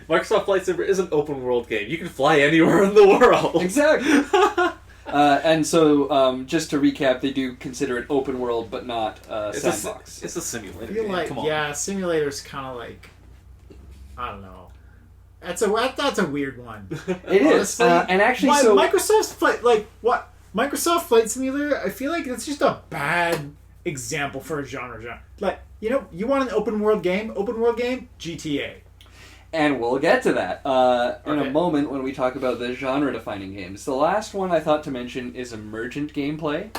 Microsoft Flight Simulator is an open world game. You can fly anywhere in the world. Exactly. And so, just to recap, they do consider it open world, but not It's sandbox. it's a simulator I feel game. like Come on. yeah, simulator's kind of like I don't know. That's a weird one. It is, Honestly, and actually, why so Microsoft's Flight what Microsoft Flight Simulator? I feel like that's just a bad example for a genre. Like you want an open world game? GTA. and we'll get to that in Okay. a moment when we talk about the genre-defining games. The last one I thought to mention is Emergent gameplay,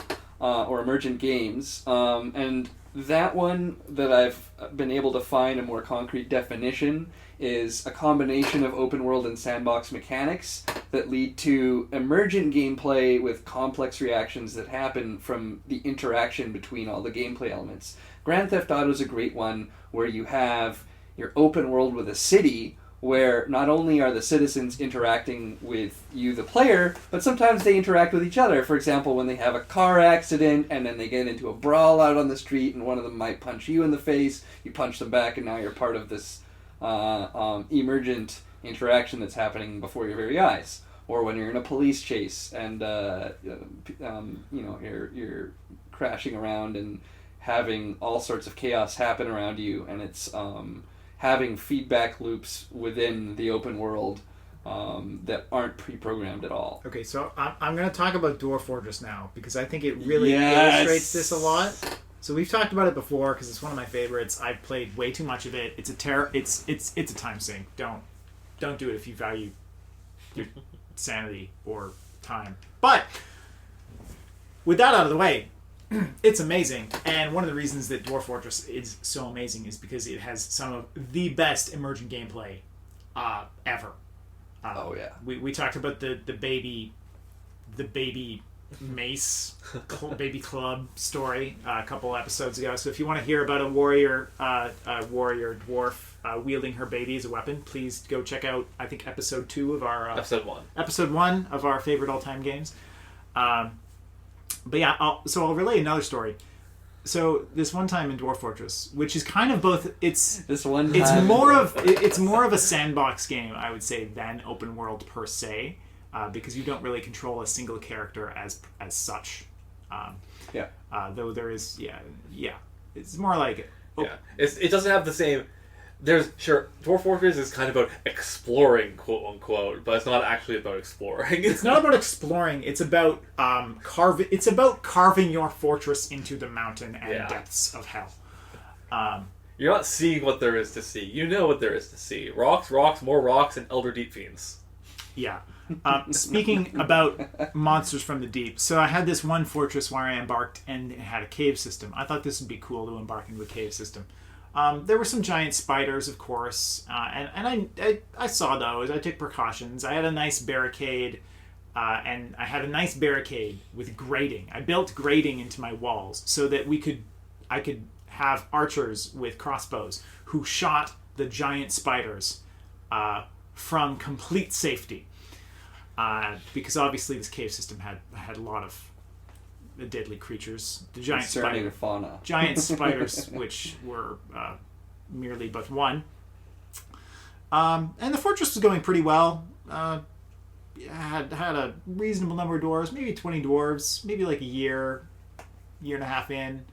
or Emergent games, and that one that I've been able to find a more concrete definition is a combination of open world and sandbox mechanics that lead to emergent gameplay with complex reactions that happen from the interaction between all the gameplay elements. Grand Theft Auto is a great one where you have your open world with a city where not only are the citizens interacting with you, the player, but sometimes they interact with each other. For example, when they have a car accident and then they get into a brawl out on the street and one of them might punch you in the face, you punch them back and now you're part of this emergent interaction that's happening before your very eyes. Or when you're in a police chase and you're crashing around and having all sorts of chaos happen around you, and it's having feedback loops within the open world that aren't pre-programmed at all. Okay, so I'm going to talk about Dwarf Fortress now because I think it really Yes. illustrates this a lot. So we've talked about it before because it's one of my favorites. I've played way too much of it. It's a time sink. Don't do it if you value your sanity or time. But with that out of the way, it's amazing. And one of the reasons that Dwarf Fortress is so amazing is because it has some of the best emergent gameplay ever. Oh yeah. We talked about the baby mace baby club story a couple episodes ago. So if you want to hear about a warrior dwarf wielding her baby as a weapon, please go check out I think episode 2 of our Episode 1 of our favorite all-time games. But yeah, I'll relay another story. So this one time in Dwarf Fortress, which is kind of both, it's more of a sandbox game, I would say, than open world per se, because you don't really control a single character as such. Though there is, it's more like it doesn't have the same. Dwarf Fortress is kind of about exploring, quote unquote, but it's not actually about exploring. It's not about exploring. It's about carving. It's about carving your fortress into the mountain and depths of hell. You're not seeing what there is to see. You know what there is to see. Rocks, more rocks, and Elder Deep Fiends. Yeah. Speaking about monsters from the deep, so I had this one fortress where I embarked and it had a cave system. I thought this would be cool to embark into a cave system. There were some giant spiders, of course, and I saw those. I took precautions. I had a nice barricade, and I had a nice barricade with grating. I built grating into my walls so that I could have archers with crossbows who shot the giant spiders from complete safety, because obviously this cave system had a lot of the deadly creatures, the giant Concerning fauna. giant spiders, which were merely but one. And the fortress was going pretty well. Had a reasonable number of dwarves, maybe 20 dwarves, maybe like a year and a half in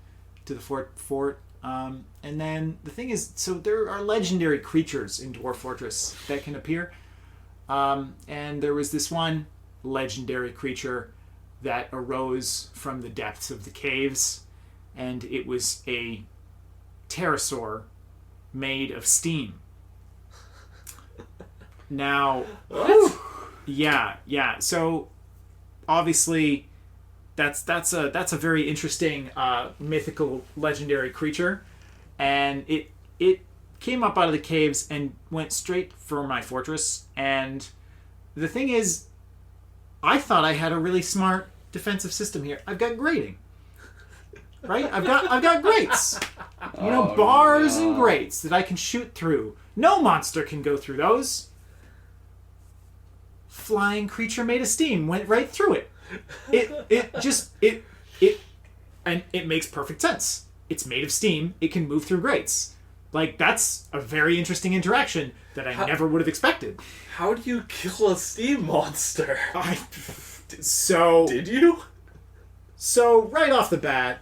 to the fort. And then the thing is, so there are legendary creatures in Dwarf Fortress that can appear. And there was this one legendary creature that arose from the depths of the caves, and it was a pterosaur made of steam. Now, What? yeah. So obviously, that's a very interesting mythical legendary creature, and it came up out of the caves and went straight for my fortress. And the thing is, I thought I had a really smart defensive system here. I've got grating, right? I've got grates, bars and grates that I can shoot through. No monster can go through those. Flying creature made of steam went right through it. And it makes perfect sense. It's made of steam. It can move through grates. Like, that's a very interesting interaction that I never would have expected. How do you kill a steam monster? Did you? So right off the bat,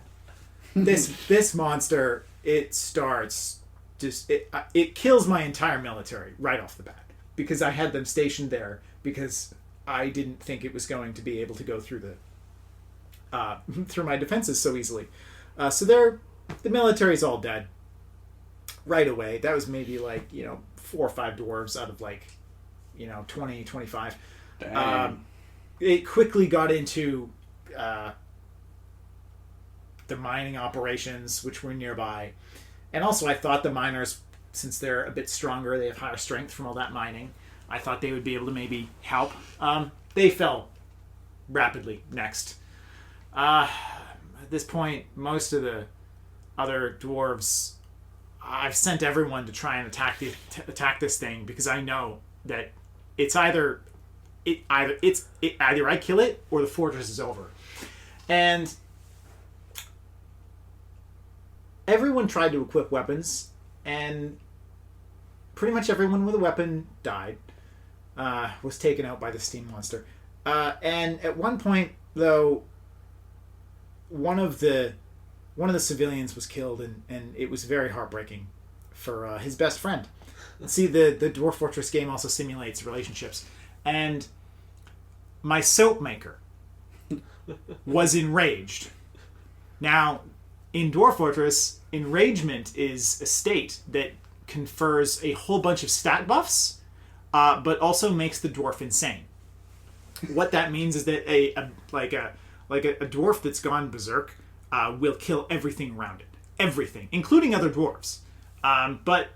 this monster, it starts just it kills my entire military right off the bat, because I had them stationed there because I didn't think it was going to be able to go through through my defenses so easily. So the military's all dead right away. That was maybe 4 or 5 dwarves out of 20, 25. It quickly got into the mining operations, which were nearby. And also I thought the miners, since they're a bit stronger, they have higher strength from all that mining, I thought they would be able to maybe help. They fell rapidly next. At this point, most of the other dwarves, I've sent everyone to try and attack this thing, because I know that it's either I kill it or the fortress is over. And everyone tried to equip weapons, and pretty much everyone with a weapon died. Was taken out by the steam monster. And at one point, though, one of the civilians was killed, and it was very heartbreaking for his best friend. See, the Dwarf Fortress game also simulates relationships. And my soap maker was enraged. Now, in Dwarf Fortress, enragement is a state that confers a whole bunch of stat buffs, but also makes the dwarf insane. What that means is that a dwarf that's gone berserk will kill everything around it. Everything, including other dwarves. But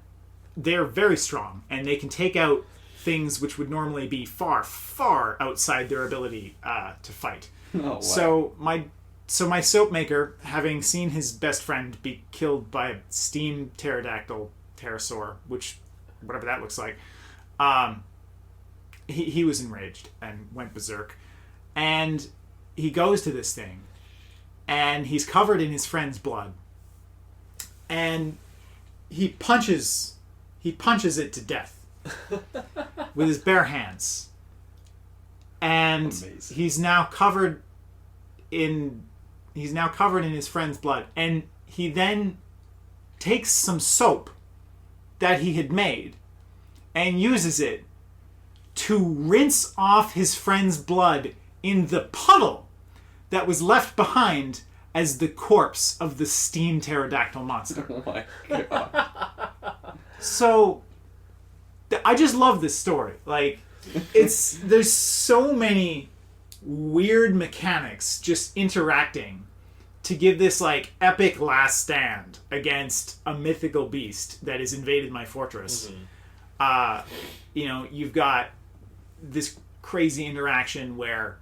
they're very strong, and they can take out things which would normally be far, far outside their ability to fight. Oh, wow. So my soap maker, having seen his best friend be killed by a steam pterodactyl pterosaur, which whatever that looks like, he was enraged and went berserk. And he goes to this thing, and he's covered in his friend's blood, and he punches it to death with his bare hands. And Amazing. he's now covered in his friend's blood, and he then takes some soap that he had made and uses it to rinse off his friend's blood in the puddle that was left behind as the corpse of the steam pterodactyl monster. Oh my god. So I just love this story. Like, there's so many weird mechanics just interacting to give this epic last stand against a mythical beast that has invaded my fortress. You've got this crazy interaction where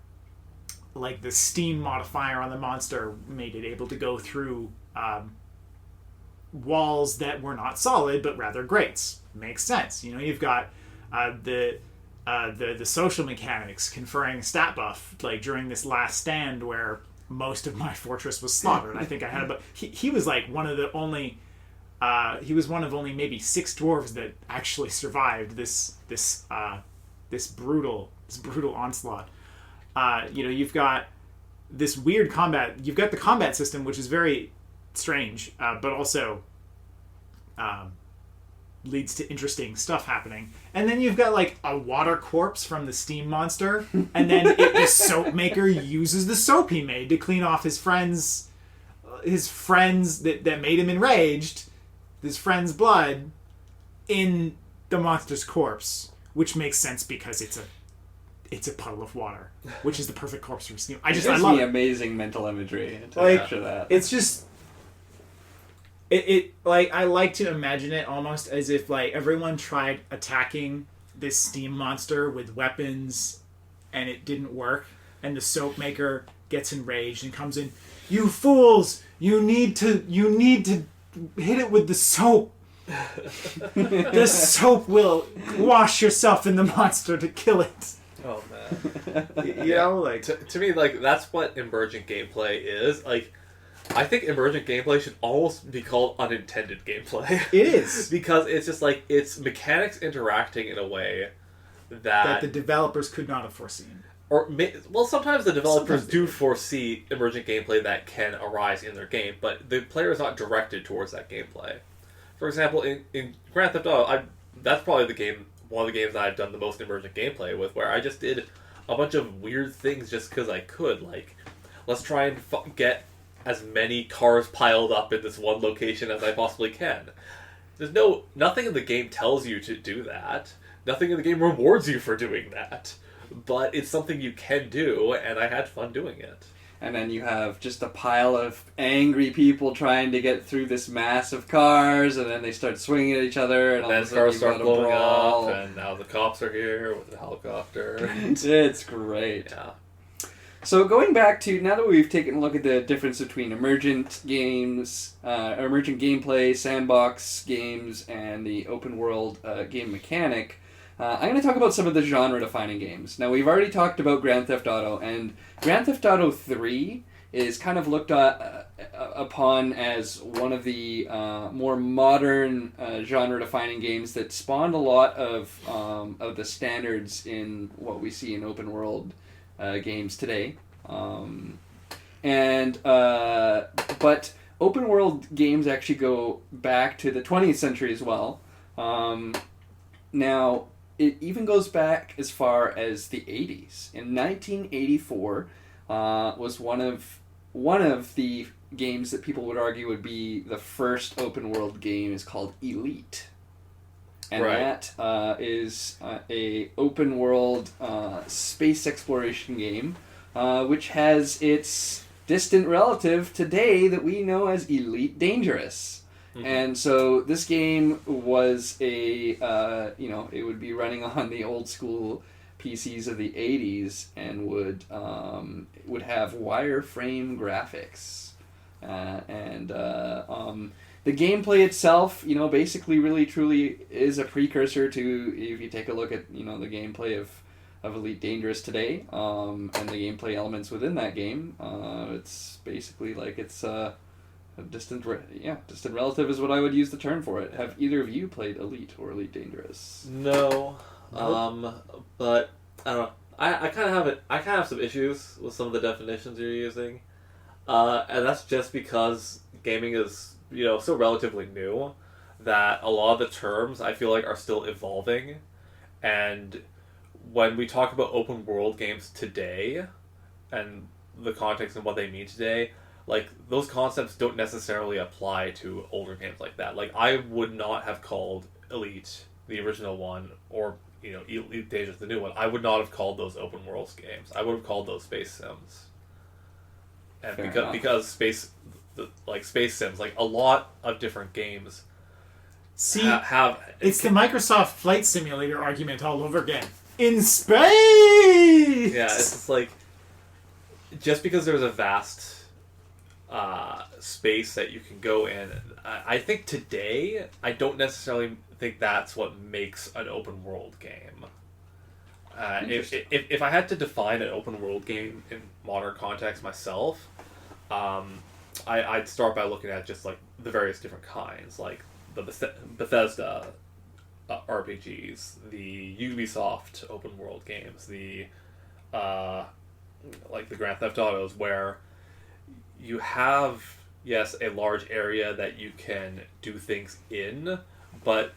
the steam modifier on the monster made it able to go through walls that were not solid but rather grates. Makes sense. You've got the social mechanics conferring a stat buff during this last stand where most of my fortress was slaughtered. I think I had he was one of the only He was one of only maybe 6 dwarves that actually survived this brutal onslaught. You've got this weird combat. You've got the combat system, which is very strange, but also leads to interesting stuff happening. And then you've got like a water corpse from the steam monster, and then the soap maker uses the soap he made to clean off his friends that made him enraged, his friend's blood, in the monster's corpse, which makes sense because it's a puddle of water, which is the perfect corpse for steam. I love it. Amazing mental imagery to capture that. It's just it like I like to imagine it almost as if like everyone tried attacking this steam monster with weapons and it didn't work, and the soap maker gets enraged and comes in. You fools! You need to hit it with the soap. The soap will wash yourself in the monster to kill it. Oh man. Like to me, like that's what emergent gameplay is. Like, I think emergent gameplay should almost be called unintended gameplay. It is. Because it's just like it's mechanics interacting in a way that the developers could not have foreseen. Well, sometimes the developers do foresee emergent gameplay that can arise in their game, but the player is not directed towards that gameplay. For example, in Grand Theft Auto, that's probably one of the games that I've done the most emergent gameplay with, where I just did a bunch of weird things just because I could. Like, let's try and get as many cars piled up in this one location as I possibly can. There's nothing in the game tells you to do that. Nothing in the game rewards you for doing that. But it's something you can do, and I had fun doing it. And then you have just a pile of angry people trying to get through this mass of cars, and then they start swinging at each other, and all then of a sudden cars start blowing brawl. up, and now the cops are here with the helicopter. It's great. Yeah. So going back to, now that we've taken a look at the difference between emergent games, emergent gameplay, sandbox games, and the open world game mechanic, I'm going to talk about some of the genre-defining games. Now, we've already talked about Grand Theft Auto, and Grand Theft Auto 3 is kind of looked upon as one of the more modern genre-defining games that spawned a lot of the standards in what we see in open-world games today. But open-world games actually go back to the 20th century as well. Now, it even goes back as far as the 80s. In 1984 was one of the games that people would argue would be the first open world game is called Elite. And that is a open world space exploration game which has its distant relative today that we know as Elite Dangerous. Mm-hmm. And so this game was it would be running on the old school PCs of the 80s and would have wireframe graphics. The gameplay itself, basically really truly is a precursor to, if you take a look at, the gameplay of Elite Dangerous today, and the gameplay elements within that game. It's basically like it's a distant relative is what I would use the term for it. Have either of you played Elite or Elite Dangerous? No. Nope. But I don't know. I kind of have some issues with some of the definitions you're using, and that's just because gaming is so relatively new that a lot of the terms I feel like are still evolving, and when we talk about open world games today and the context and what they mean today, like, those concepts don't necessarily apply to older games like that. Like, I would not have called Elite, the original one, or, Elite Dangerous, the new one, I would not have called those open world games. I would have called those space sims. And because space sims, like, a lot of different games have... It's the Microsoft Flight Simulator argument all over again. In space! Yeah, it's just like, just because there's a vast... space that you can go in. I think today, I don't necessarily think that's what makes an open world game. If I had to define an open world game in modern context myself, I'd start by looking at just like the various different kinds. Like Bethesda RPGs, the Ubisoft open world games, the like the Grand Theft Autos, where you have, yes, a large area that you can do things in, but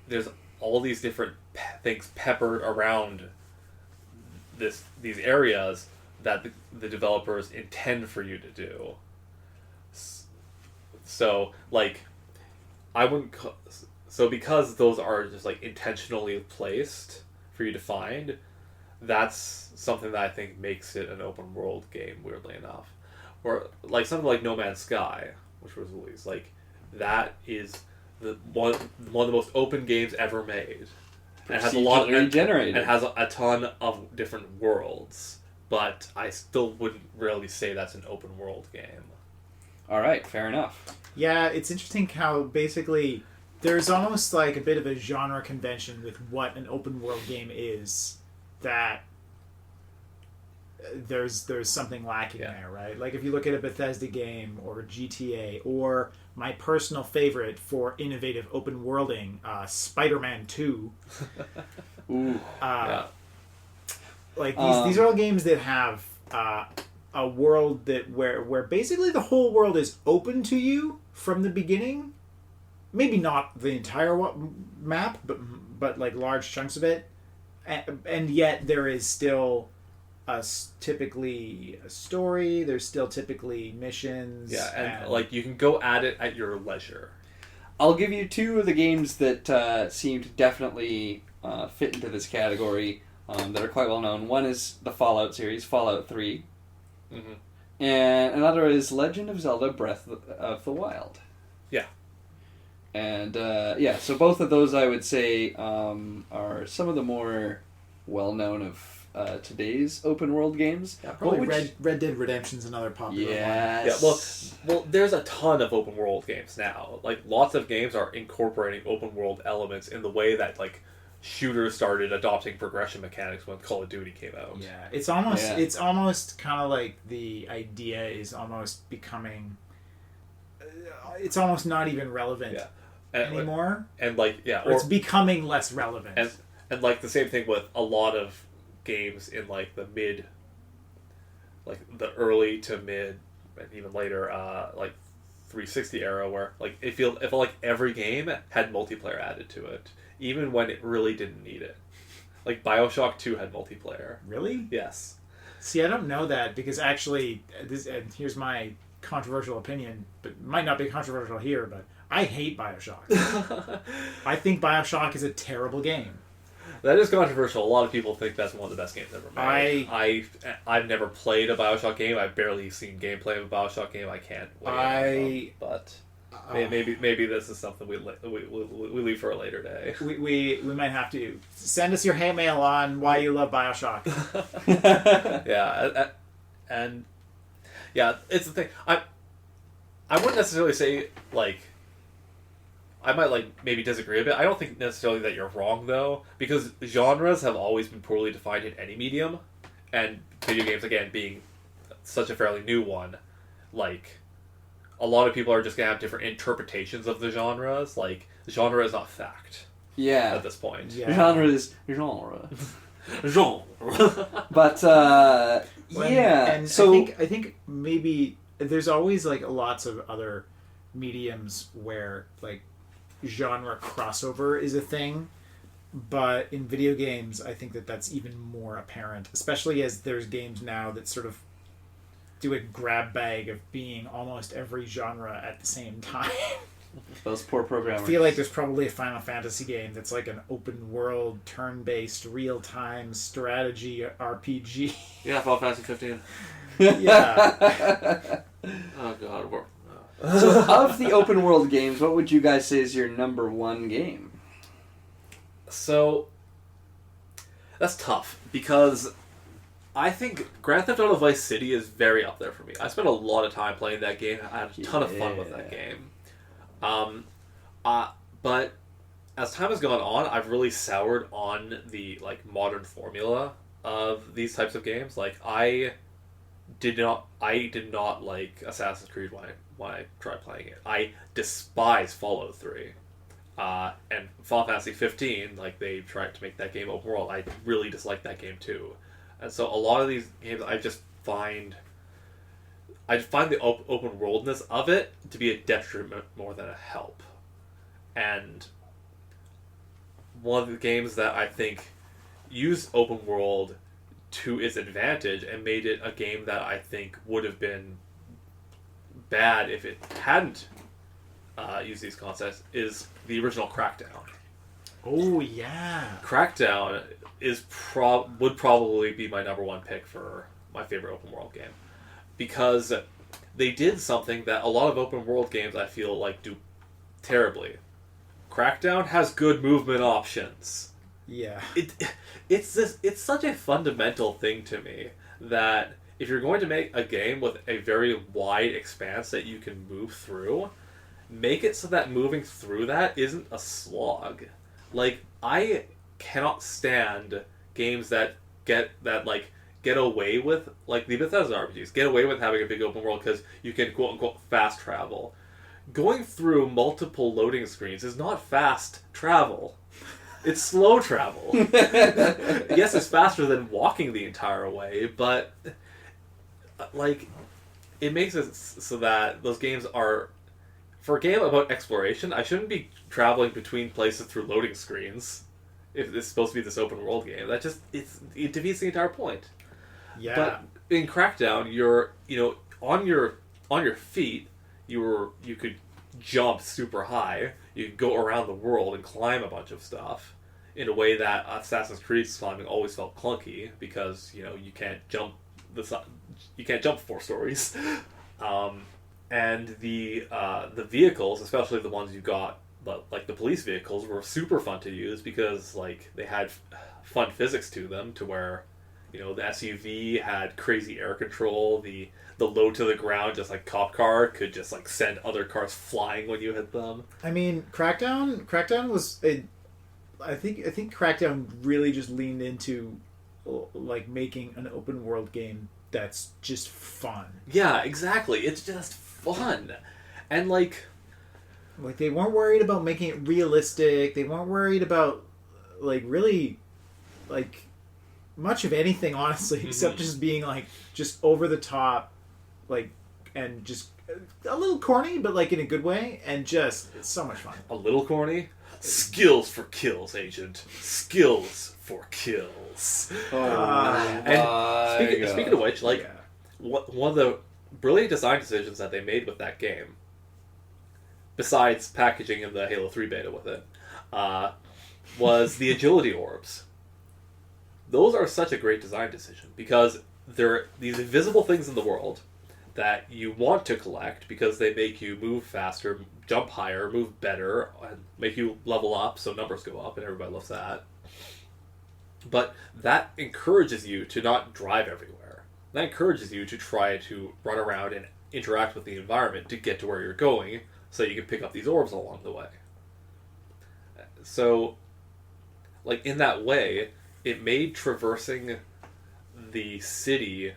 there's all these different things peppered around these areas that the developers intend for you to do. So, like, I wouldn't... So because those are just, like, intentionally placed for you to find, that's something that I think makes it an open world game, weirdly enough. Or, like, something like No Man's Sky, which was released. Like, that is one of the most open games ever made. And has a lot generated. And has a ton of different worlds. But I still wouldn't really say that's an open world game. All right, fair enough. Yeah, it's interesting how basically there's almost like a bit of a genre convention with what an open world game is, that there's something lacking there, right? Like if you look at a Bethesda game or GTA, or my personal favorite for innovative open worlding, Spider-Man 2. Ooh. Like these are all games that have a world that where basically the whole world is open to you from the beginning. Maybe not the entire map, but like large chunks of it, and yet there is still typically a story. There's still typically missions. Yeah, and like you can go at it at your leisure. I'll give you two of the games that seem to definitely fit into this category that are quite well known. One is the Fallout series, Fallout 3. Mm-hmm. And another is Legend of Zelda Breath of the Wild. Yeah. And so both of those I would say are some of the more well-known of today's open world games. Yeah, probably Red Dead Redemption's another popular one. Yes. Yeah, well, there's a ton of open world games now. Like, lots of games are incorporating open world elements in the way that, like, shooters started adopting progression mechanics when Call of Duty came out. Yeah, it's almost kind of like the idea is almost becoming... it's almost not even relevant anymore. And, like, yeah. Or it's becoming less relevant. And, like, the same thing with a lot of games in, like, the mid... like, the early to mid, and even later, like, 360 era, where, like, it felt like every game had multiplayer added to it, even when it really didn't need it. Like, BioShock 2 had multiplayer. Really? Yes. See, I don't know that, because actually, here's my controversial opinion, but it might not be controversial here, but I hate BioShock. I think BioShock is a terrible game. That is controversial. A lot of people think that's one of the best games ever made. I've never played a BioShock game. I've barely seen gameplay of a BioShock game. I can't wait. But maybe this is something we leave for a later day. We might have to send us your hate mail on why you love BioShock. Yeah, and yeah, it's the thing. I wouldn't necessarily say, like, I might, like, maybe disagree a bit. I don't think necessarily that you're wrong, though, because genres have always been poorly defined in any medium, and video games, again, being such a fairly new one, like, a lot of people are just going to have different interpretations of the genres. Like, genre is not fact. Yeah. At this point. Yeah. Genre is genre. Genre. But, yeah. And so I think maybe there's always, like, lots of other mediums where, like, genre crossover is a thing, but in video games I think that's even more apparent, especially as there's games now that sort of do a grab bag of being almost every genre at the same time. Those poor programmers. I feel like there's probably a Final Fantasy game that's like an open world, turn-based, real-time strategy RPG. Yeah, Final Fantasy 15. Yeah. Oh god, So, of the open world games, what would you guys say is your number one game? So, that's tough, because I think Grand Theft Auto Vice City is very up there for me. I spent a lot of time playing that game. I had a ton of fun with that game. But as time has gone on, I've really soured on the, like, modern formula of these types of games. Like, I did not like Assassin's Creed when I tried playing it. I despise Fallout 3. And Final Fantasy 15, like, they tried to make that game open world. I really dislike that game too. And so a lot of these games, I find the open worldness of it to be a detriment more than a help. And one of the games that I think used open world to its advantage and made it a game that I think would have been bad if it hadn't used these concepts is the original Crackdown. Oh yeah, Crackdown would probably be my number one pick for my favorite open world game, because they did something that a lot of open world games I feel like do terribly. Crackdown has good movement options. Yeah. It's such a fundamental thing to me that if you're going to make a game with a very wide expanse that you can move through, make it so that moving through that isn't a slog. Like, I cannot stand games that get away with, like the Bethesda RPGs, get away with having a big open world because you can quote unquote fast travel. Going through multiple loading screens is not fast travel. It's slow travel. Yes, it's faster than walking the entire way, but like, it makes it so that those games are, for a game about exploration, I shouldn't be traveling between places through loading screens if it's supposed to be this open world game. That just it defeats the entire point. Yeah. But in Crackdown, you're on your feet. You could jump super high. You could go around the world and climb a bunch of stuff in a way that Assassin's Creed's climbing always felt clunky because you can't jump you can't jump 4 stories. And the vehicles, especially the ones you got, like the police vehicles, were super fun to use because like they had fun physics to them, to where the SUV had crazy air control. The low to the ground, just like cop car, could just like send other cars flying when you hit them. I mean, Crackdown was I think Crackdown really just leaned into like making an open world game that's just fun. Yeah, exactly. It's just fun. And like they weren't worried about making it realistic. They weren't worried about like really like much of anything, honestly, except just being like just over the top, like, and just a little corny, but like in a good way, and just it's so much fun. A little corny? Skills for kills, Agent. Skills for kills. And speaking of which, like, one of the brilliant design decisions that they made with that game, besides packaging in the Halo 3 beta with it, was the agility orbs. Those are such a great design decision because they're these invisible things in the world that you want to collect because they make you move faster, jump higher, move better, and make you level up so numbers go up, and everybody loves that. But that encourages you to not drive everywhere. That encourages you to try to run around and interact with the environment to get to where you're going so you can pick up these orbs along the way. So, like, in that way, it made traversing the city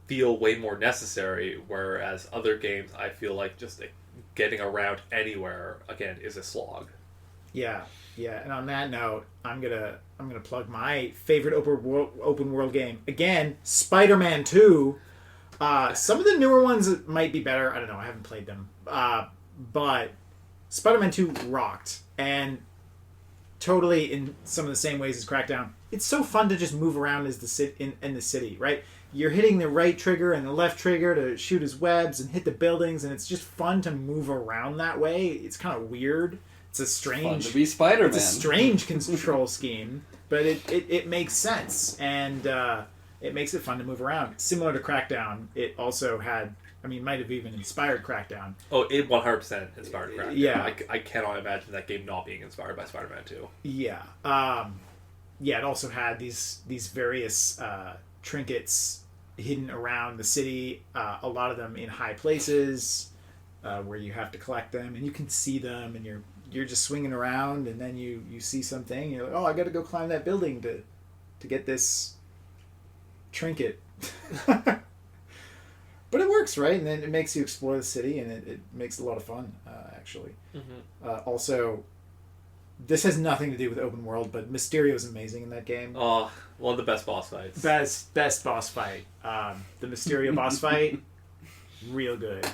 feel way more necessary, whereas other games, I feel like just getting around anywhere, again, is a slog. Yeah. And on that note, I'm gonna plug my favorite open world game again, Spider-Man 2. Some of the newer ones might be better. I don't know. I haven't played them, but Spider-Man 2 rocked, and totally in some of the same ways as Crackdown. It's so fun to just move around as in the city, right? You're hitting the right trigger and the left trigger to shoot his webs and hit the buildings, and it's just fun to move around that way. It's kind of weird. It's a strange... Fun to be Spider-Man. It's a strange control scheme, but it makes sense, and it makes it fun to move around. Similar to Crackdown, it also had... I mean, might have even inspired Crackdown. Oh, it 100% inspired Crackdown. Yeah. I cannot imagine that game not being inspired by Spider-Man 2. Yeah. It also had these various trinkets hidden around the city, a lot of them in high places where you have to collect them, and you can see them, and you're just swinging around, and then you see something, and you're like, oh, I got to go climb that building to get this trinket But it works, right? And then it makes you explore the city, and it makes it a lot of fun, actually. Also, this has nothing to do with open world, but Mysterio is amazing in that game. Oh, one of the best boss fights. Best boss fight. The Mysterio boss fight, real good.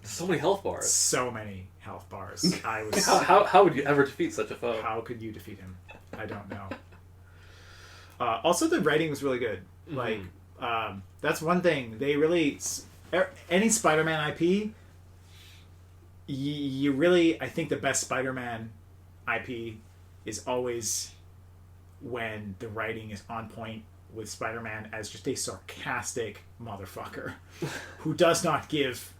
So many health bars. So many health bars. I was. How would you ever defeat such a foe? How could you defeat him? I don't know. Also, the writing was really good. Like, that's one thing. They really... Any Spider-Man IP, you really... I think the best Spider-Man IP is always when the writing is on point with Spider-Man as just a sarcastic motherfucker who does not give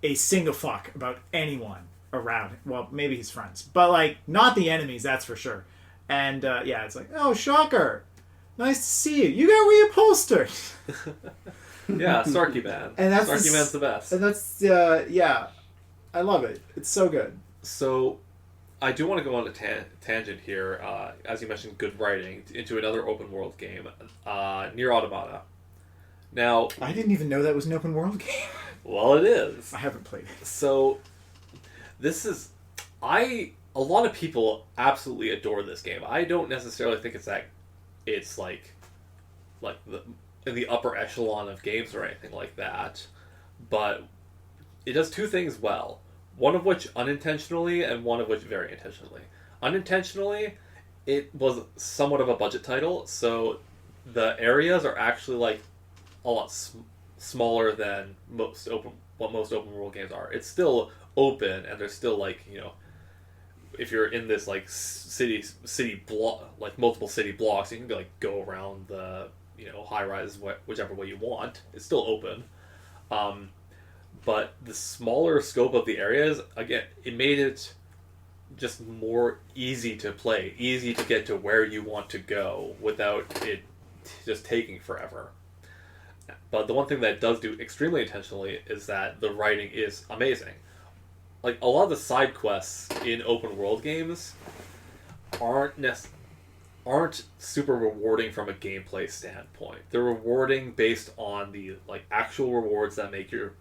a single fuck about anyone around him. Well, maybe his friends. But, like, not the enemies, that's for sure. And, yeah, it's like, oh, shocker. Nice to see you. You got reupholstered. Yeah, Starkey Man. And that's Starkey Man's the best. And that's, yeah. I love it. It's so good. So, I do want to go on a tangent here, as you mentioned, good writing, into another open world game, Nier Automata. Now... I didn't even know that was an open world game. Well, it is. I haven't played it. So, this is... A lot of people absolutely adore this game. I don't necessarily think it's like in the upper echelon of games or anything like that, but it does two things well. One of which unintentionally, and one of which very intentionally. Unintentionally, it was somewhat of a budget title, so the areas are actually like a lot smaller than most open world games are. It's still open, and there's still like, you know, if you're in this like city block, like multiple city blocks, you can like go around the, you know, high rise whichever way you want. It's still open, but the smaller scope of the areas, again, it made it just more easy to play, easy to get to where you want to go without it just taking forever. But the one thing that it does do extremely intentionally is that the writing is amazing. Like, a lot of the side quests in open world games aren't super rewarding from a gameplay standpoint. They're rewarding based on the like actual rewards that make your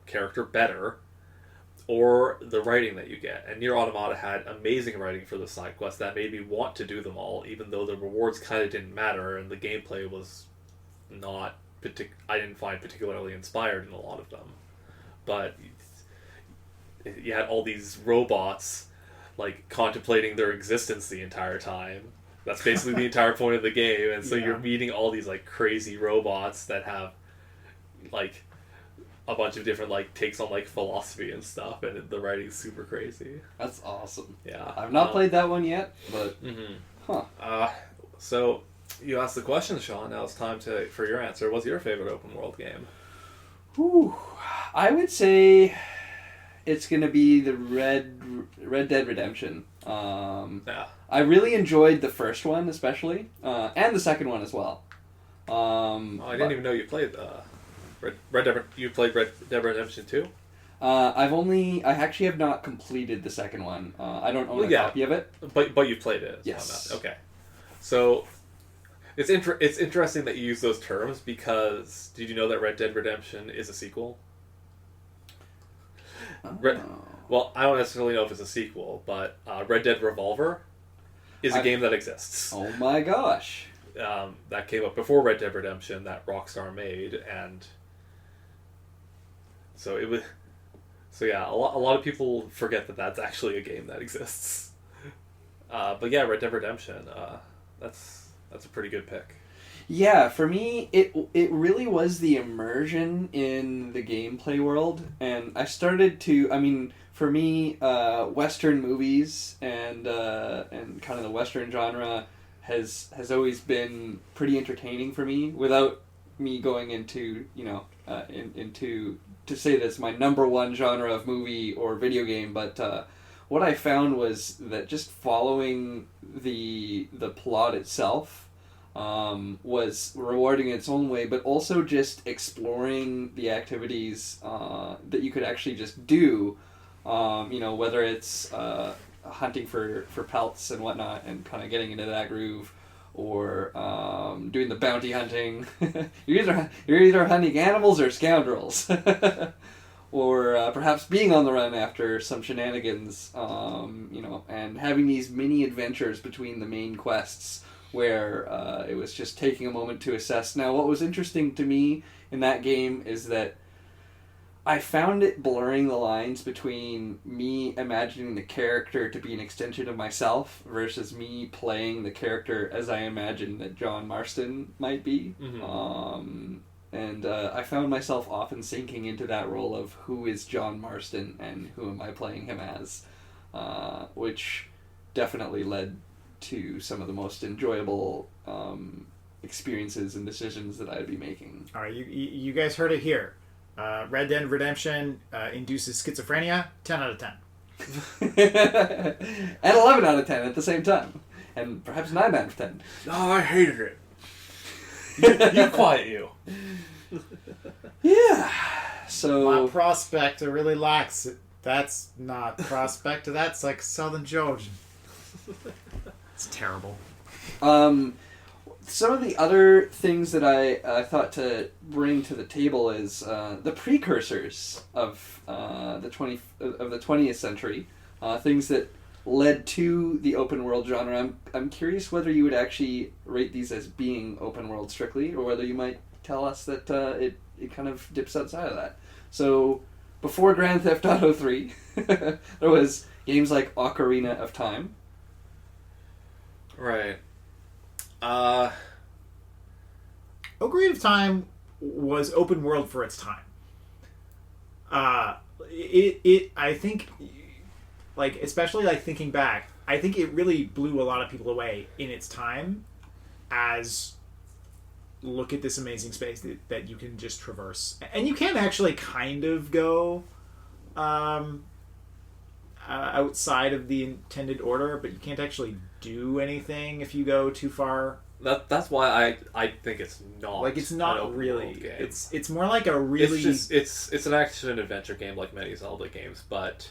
character better, or the writing that you get. And Nier Automata had amazing writing for the side quests that made me want to do them all, even though the rewards kind of didn't matter and the gameplay was not I didn't find particularly inspired in a lot of them. But you had all these robots like contemplating their existence the entire time. That's basically the entire point of the game, and so you're meeting all these like crazy robots that have like a bunch of different like takes on like philosophy and stuff, and the writing's super crazy. That's awesome. Yeah, I've not played that one yet, but so you asked the question, Sean. Now it's time for your answer. What's your favorite open world game? Whew. I would say it's gonna be the Red Dead Redemption. Yeah. I really enjoyed the first one, especially, and the second one as well. I didn't even know you played Red Dead. You played Red Dead Redemption 2? I actually have not completed the second one. I don't own a copy of it. But you played it. Yes. Okay. So it's interesting that you use those terms, because did you know that Red Dead Redemption is a sequel? Well, I don't necessarily know if it's a sequel, but Red Dead Revolver is a game that exists. Oh my gosh. That came up before Red Dead Redemption that Rockstar made, and so it was. So yeah, a lot of people forget that that's actually a game that exists. But yeah, Red Dead Redemption, that's a pretty good pick. Yeah, for me, it really was the immersion in the gameplay world, and I started to. I mean, for me, Western movies and kind of the Western genre has always been pretty entertaining for me. Without me going into into to say that's my number one genre of movie or video game, but what I found was that just following the plot itself was rewarding in its own way, but also just exploring the activities that you could actually just do, whether it's hunting for pelts and whatnot and kind of getting into that groove, or doing the bounty hunting. you're either hunting animals or scoundrels. Or perhaps being on the run after some shenanigans, and having these mini adventures between the main quests where it was just taking a moment to assess. Now, what was interesting to me in that game is that I found it blurring the lines between me imagining the character to be an extension of myself versus me playing the character as I imagined that John Marston might be. Mm-hmm. And I found myself often sinking into that role of who is John Marston and who am I playing him as, which definitely led to some of the most enjoyable experiences and decisions that I'd be making. All right, you guys heard it here. Red Dead Redemption induces schizophrenia. 10 out of 10. And 11 out of 10 at the same time. And perhaps 9 out of 10. Oh, I hated it. You quiet you. Yeah. So... My prospect really lacks it. That's not prospect. That's like Southern Georgian. It's terrible. Some of the other things that I thought to bring to the table is the precursors of the 20th century, things that led to the open world genre. I'm curious whether you would actually rate these as being open world strictly, or whether you might tell us that it kind of dips outside of that. So before Grand Theft Auto 3, there was games like Ocarina of Time. Right. Ocarina of Time was open world for its time. I think, like, especially like thinking back, I think it really blew a lot of people away in its time as look at this amazing space that you can just traverse. And you can actually kind of go outside of the intended order, but you can't actually do anything if you go too far. That's why I think it's not like it's not an open really world game. It's more like a really it's an action adventure game like many Zelda games, but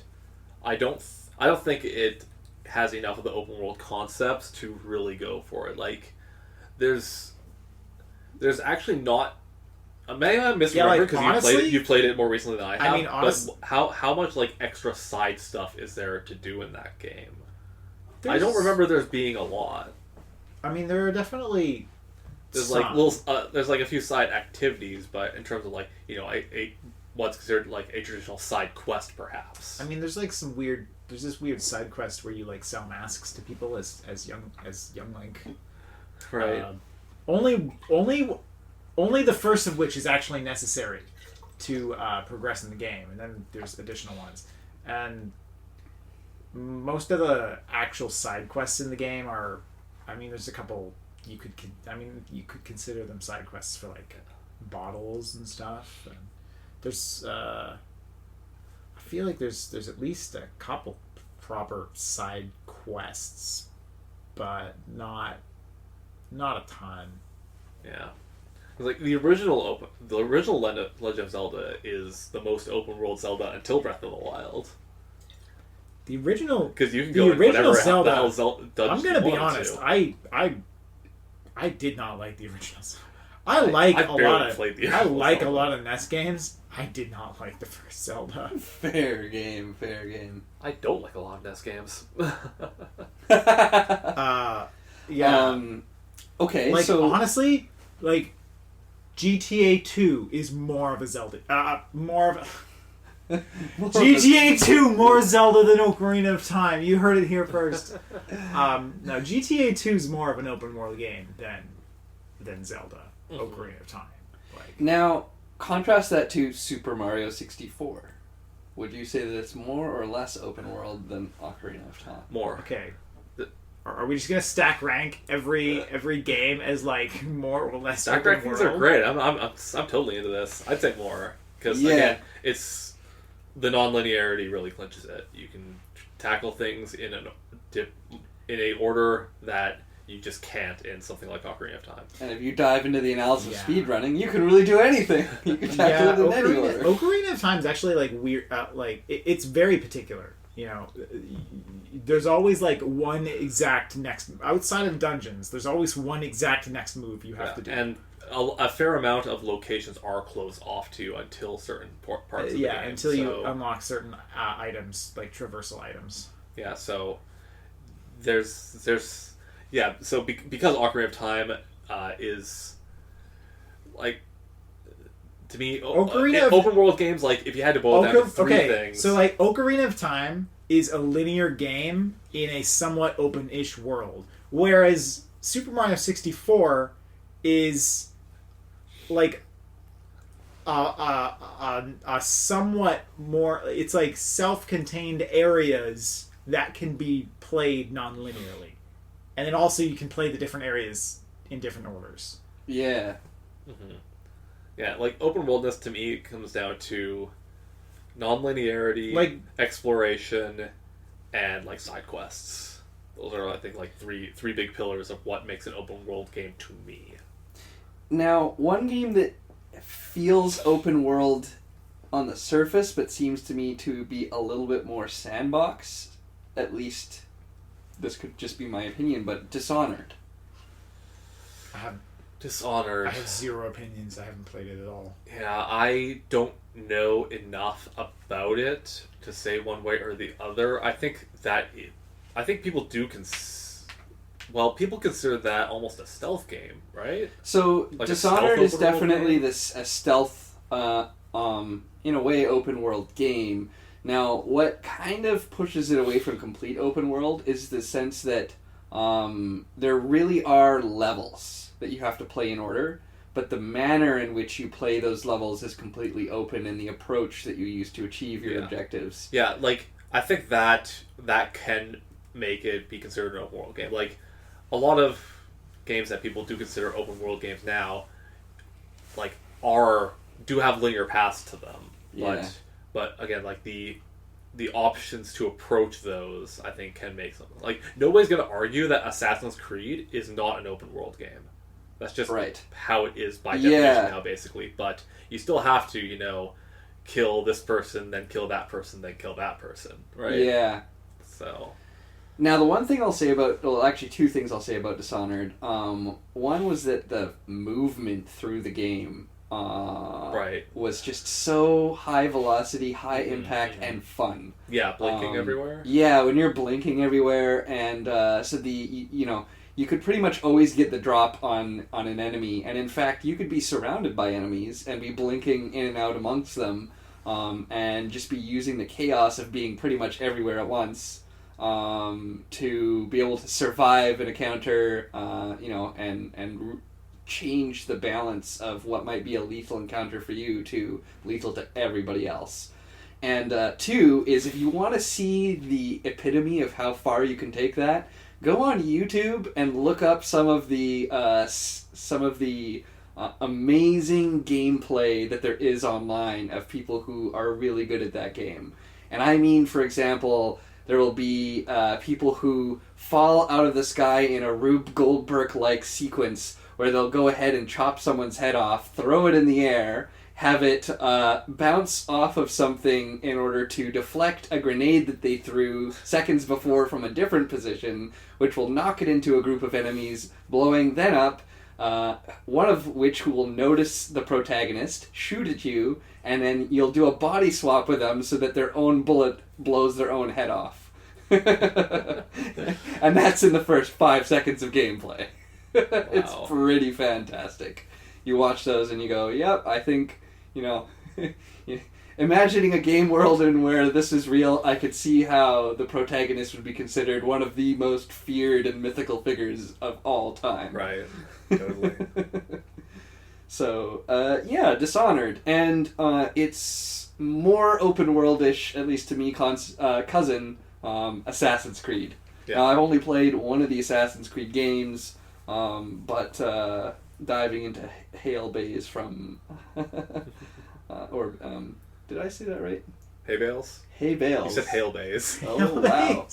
I don't think it has enough of the open world concepts to really go for it. Like there's actually not. Maybe I'm misremembering because you played it more recently than I have. I mean, honestly, but how much like extra side stuff is there to do in that game? I don't remember there's being a lot. I mean, there are definitely there's some. like little there's like a few side activities, but in terms of like a what's considered like a traditional side quest, perhaps. I mean, there's like there's this weird side quest where you like sell masks to people as young Link. Right. Only the first of which is actually necessary to progress in the game, and then there's additional ones. And most of the actual side quests in the game are, I mean, there's a couple you could consider them side quests for like bottles and stuff. And there's I feel like there's at least a couple proper side quests, but not a ton. Yeah. Like the original Legend of Zelda is the most open world Zelda until Breath of the Wild. The original, because you can go in whatever Zelda, the hell Zelda. I'm gonna be honest. I did not like the original Zelda. I like a lot of NES games. I did not like the first Zelda. Fair game. I don't like a lot of NES games. Yeah. Okay. Like so honestly, like GTA 2 is more of a Zelda. GTA 2 more Zelda than Ocarina of Time. You heard it here first. No, GTA 2 is more of an open world game than Zelda. Ocarina of Time. Like, now, contrast that to Super Mario 64. Would you say that it's more or less open world than Ocarina of Time? More. Okay. Are we just gonna stack rank every game as like more or less? Stack rankings are great. I'm totally into this. I'd say more because again, it's the non-linearity really clinches it. You can tackle things in a order that you just can't in something like Ocarina of Time. And if you dive into the analysis of speedrunning, you can really do anything. You can tackle it in any order. Ocarina of Time is actually like weird. It's very particular. you know, there's always like one exact next outside of dungeons. There's always one exact next move you have to do, and a fair amount of locations are closed off to until certain parts of the game. until you unlock certain items, like traversal items. Yeah, so there's so because Ocarina of Time is like, to me, open world games, like if you had to boil down to three things. So like Ocarina of Time is a linear game in a somewhat open-ish world, whereas Super Mario 64 is like a somewhat more. It's like self-contained areas that can be played non-linearly, and then also you can play the different areas in different orders. Yeah. Mm-hmm. Yeah, like open worldness to me comes down to non-linearity, like exploration, and like side quests. Those are, I think, like three big pillars of what makes an open world game to me. Now, one game that feels open world on the surface, but seems to me to be a little bit more sandbox, at least this could just be my opinion, but Dishonored. Dishonored. I have zero opinions. I haven't played it at all. Yeah, I don't know enough about it to say one way or the other. I think people do people consider that almost a stealth game, right? So like Dishonored is definitely a stealth, in a way, open world game. Now, what kind of pushes it away from complete open world is the sense that there really are levels that you have to play in order, but the manner in which you play those levels is completely open in the approach that you use to achieve your objectives. Yeah, like, I think that can make it be considered an open world game. Like, a lot of games that people do consider open world games now, like, do have linear paths to them. Yeah. But again, like, the options to approach those, I think, can make something. Like, nobody's going to argue that Assassin's Creed is not an open world game. That's just how it is by definition now, basically. But you still have to, kill this person, then kill that person, then kill that person, right? Yeah. So. Now, the one thing I'll say actually two things I'll say about Dishonored. One was that the movement through the game was just so high velocity, high impact, and fun. Yeah, blinking everywhere. Yeah, when you're blinking everywhere, and so you could pretty much always get the drop on an enemy, and in fact, you could be surrounded by enemies and be blinking in and out amongst them, and just be using the chaos of being pretty much everywhere at once to be able to survive an encounter, and change the balance of what might be a lethal encounter for you to lethal to everybody else. And two is, if you want to see the epitome of how far you can take that, go on YouTube and look up some of the amazing gameplay that there is online of people who are really good at that game. And I mean, for example, there will be people who fall out of the sky in a Rube Goldberg-like sequence where they'll go ahead and chop someone's head off, throw it in the air, have it bounce off of something in order to deflect a grenade that they threw seconds before from a different position, which will knock it into a group of enemies, blowing then up, one of which who will notice the protagonist, shoot at you, and then you'll do a body swap with them so that their own bullet blows their own head off. And that's in the first 5 seconds of gameplay. Wow. It's pretty fantastic. You watch those and you go, yep, I think, imagining a game world in where this is real, I could see how the protagonist would be considered one of the most feared and mythical figures of all time. Right. Totally. So, Dishonored. And it's more open world-ish, at least to me, cousin, Assassin's Creed. Yeah. Now, I've only played one of the Assassin's Creed games, but diving into Hail Bays from... did I say that right? Hay bales? Hay bales. You said hail bays. Oh, wow.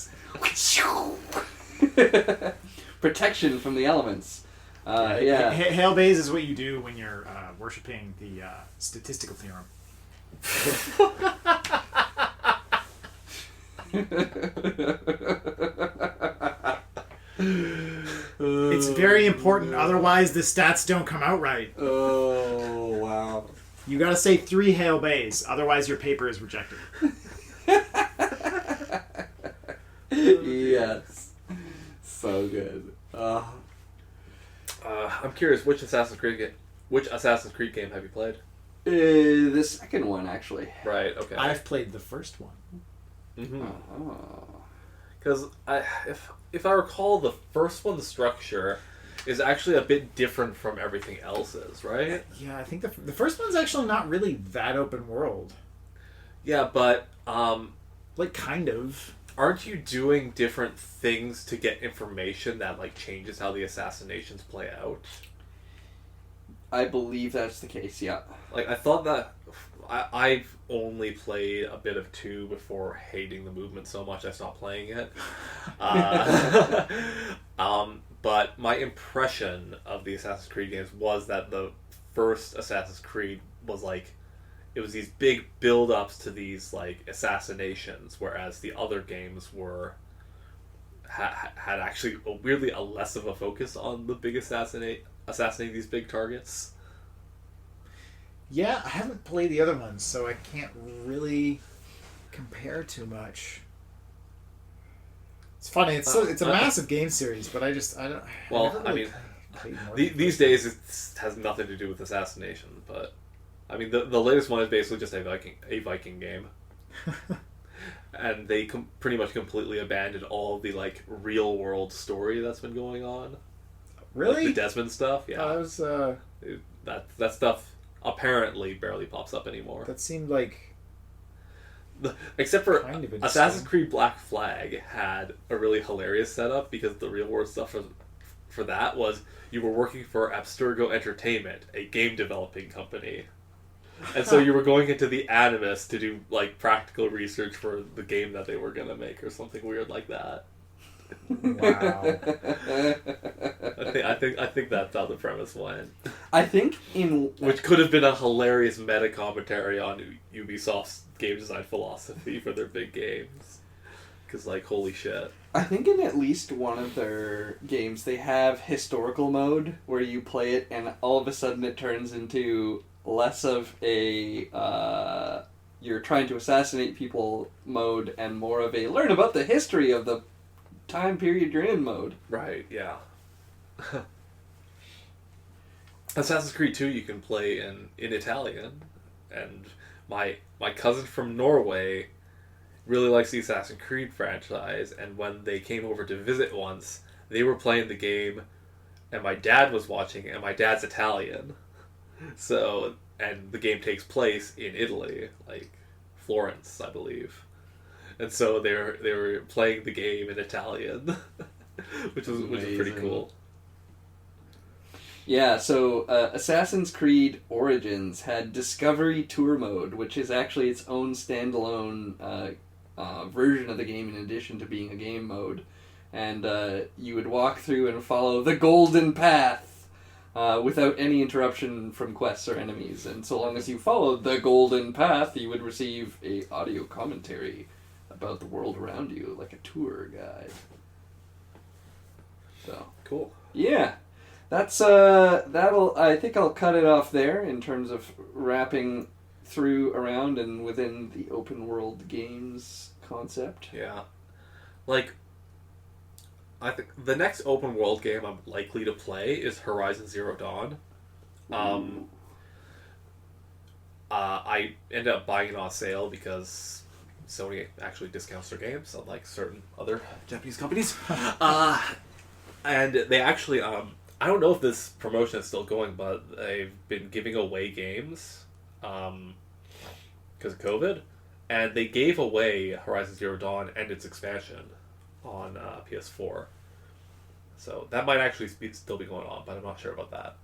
Protection from the elements. Hail Bays is what you do when you're worshipping the statistical theorem. It's very important, otherwise the stats don't come out right. Oh, wow. You gotta say 3 Hail Bays, otherwise your paper is rejected. Yes. So good. I'm curious, which Assassin's Creed game have you played? The second one, actually. Right. Okay. I've played the first one. Because if I recall, the first one's structure is actually a bit different from everything else's, right? Yeah, I think the first one's actually not really that open world. Yeah, but Like, kind of. aren't you doing different things to get information that like changes how the assassinations play out? I believe that's the case, yeah. Like, I thought that I've only played a bit of 2 before hating the movement so much I stopped playing it. But my impression of the Assassin's Creed games was that the first Assassin's Creed was like, it was these big build-ups to these like assassinations, whereas the other games were had actually weirdly a less of a focus on the big assassinating these big targets. Yeah, I haven't played the other ones, so I can't really compare too much. It's funny. It's a massive game series, but I don't. Well, never really I mean, played more these days it has nothing to do with assassination, but I mean the latest one is basically just a Viking game, and they pretty much completely abandoned all of the like real world story that's been going on. Really, like the Desmond stuff. Yeah, that was that stuff apparently barely pops up anymore. that seemed like. Except for Kind of Assassin's interesting. Creed Black Flag had a really hilarious setup because the real world stuff for that was you were working for Abstergo Entertainment, a game developing company. And so you were going into the Animus to do like practical research for the game that they were going to make or something weird like that. Wow. I think that's how the premise went. I think Which could have been a hilarious meta commentary on Ubisoft's game design philosophy for their big games. Because, like, holy shit. I think in at least one of their games they have historical mode where you play it and all of a sudden it turns into less of a you're trying to assassinate people mode and more of a learn about the history of the time period you're in mode. Right, yeah. Assassin's Creed 2 you can play in Italian, and my cousin from Norway really likes the Assassin's Creed franchise, and when they came over to visit once, they were playing the game, and my dad was watching, and my dad's Italian. So, and the game takes place in Italy, like Florence, I believe. And so they were playing the game in Italian, which was pretty cool. Yeah, so Assassin's Creed Origins had Discovery Tour Mode, which is actually its own standalone version of the game in addition to being a game mode. And you would walk through and follow the Golden Path without any interruption from quests or enemies. And so long as you followed the Golden Path, you would receive a audio commentary about the world around you, like a tour guide. So Cool. yeah. That's that'll I think I'll cut it off there in terms of wrapping through around and within the open world games concept. Yeah. Like, I think the next open world game I'm likely to play is Horizon Zero Dawn. I ended up buying it on sale because Sony actually discounts their games, unlike certain other Japanese companies. And they actually, I don't know if this promotion is still going, but they've been giving away games because of COVID. And they gave away Horizon Zero Dawn and its expansion on PS4. So that might actually still be going on, but I'm not sure about that.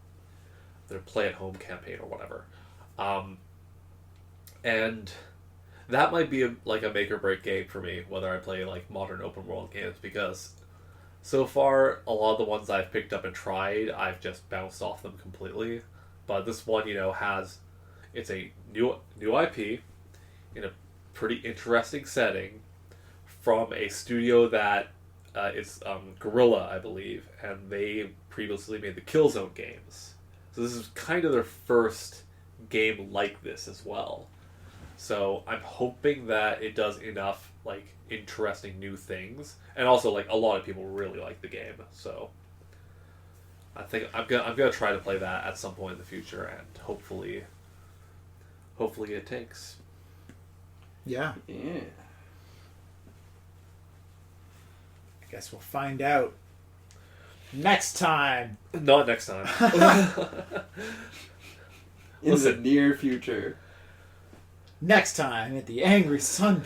Their play-at-home campaign or whatever. And that might be a make-or-break game for me, whether I play like modern open-world games, because so far, a lot of the ones I've picked up and tried, I've just bounced off them completely. But this one, it's a new IP in a pretty interesting setting from a studio that is Guerrilla, I believe, and they previously made the Killzone games. So this is kind of their first game like this as well. So I'm hoping that it does enough like interesting new things, and also like a lot of people really like the game. So I think I'm gonna try to play that at some point in the future, and hopefully it takes. Yeah. Yeah. I guess we'll find out next time. Not next time. In the near future. Next time at the Angry Sun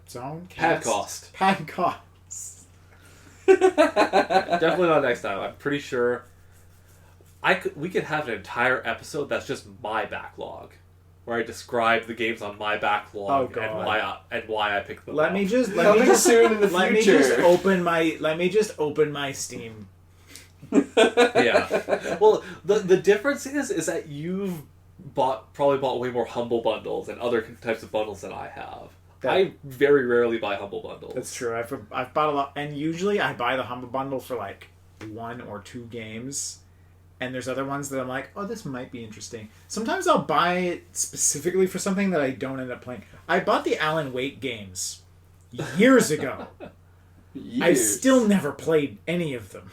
Zone? Pad cost. Pad cost. Definitely not next time. I'm pretty sure we could have an entire episode that's just my backlog, where I describe the games on my backlog and why I picked them. Let me just open my Steam. Yeah. Well, the difference is that you've probably bought way more Humble bundles and other types of bundles than I have. I very rarely buy Humble bundles. That's true. I've bought a lot, and usually I buy the Humble bundle for like 1 or 2 games, and there's other ones that I'm like, oh, this might be interesting. Sometimes I'll buy it specifically for something that I don't end up playing. I bought the Alan Wake games years ago. I've still never played any of them.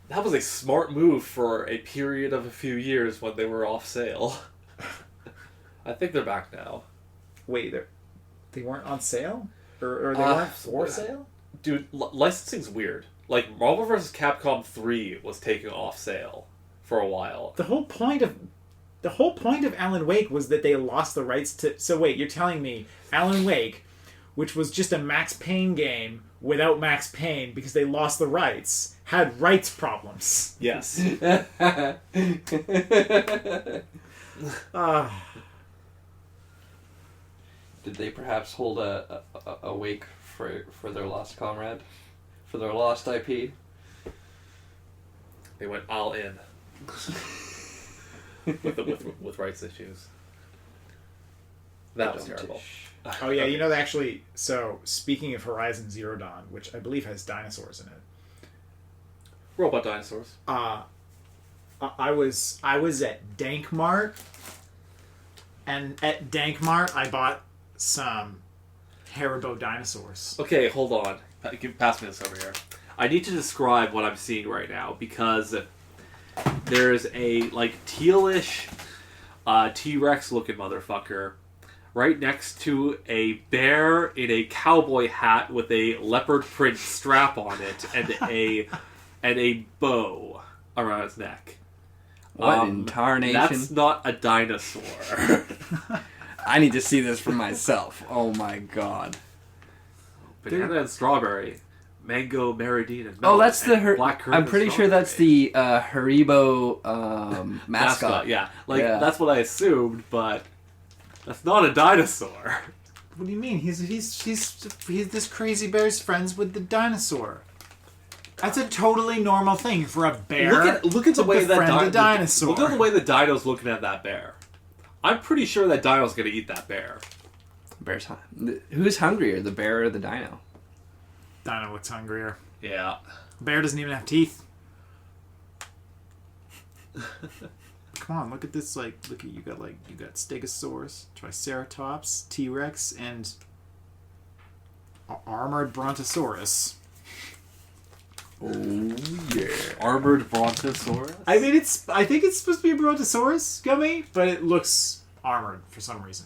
That was a smart move for a period of a few years when they were off sale. I think they're back now. Wait, they weren't on sale? Or they weren't for sale? Dude, licensing's weird. Like, Marvel vs. Capcom 3 was taken off sale for a while. The whole point of Alan Wake was that they lost the rights to... So wait, you're telling me Alan Wake, which was just a Max Payne game without Max Payne because they lost the rights, had rights problems. Yes. Did they perhaps hold a wake for their lost comrade? For their lost IP? They went all in. with rights issues. That was terrible. Oh yeah, you know, actually, so speaking of Horizon Zero Dawn, which I believe has dinosaurs in it. Robot dinosaurs. I was at Dankmart, and at Dankmart I bought some Haribo dinosaurs. Okay, hold on. Pass me this over here. I need to describe what I'm seeing right now, because there's a like tealish T-Rex looking motherfucker right next to a bear in a cowboy hat with a leopard print strap on it and a bow around his neck. What in tarnation? That's not a dinosaur. I need to see this for myself. Oh my god. Banana and strawberry. Mango, maridine, and milk. Oh, that's the I'm pretty sure that's the Haribo mascot. Yeah, that's what I assumed, but that's not a dinosaur. What do you mean? He's this crazy bear's friends with the dinosaur. That's a totally normal thing for a bear. Look at the way that dinosaur. Look at the way the dino's looking at that bear. I'm pretty sure that dino's gonna eat that bear. Bear's who's hungrier, the bear or the dino? Dino looks hungrier. Yeah. Bear doesn't even have teeth. Come on, look at this. Look at you got Stegosaurus, Triceratops, T-Rex, and armored Brontosaurus. Oh yeah, armored Brontosaurus. I mean, I think it's supposed to be a Brontosaurus gummy, but it looks armored for some reason.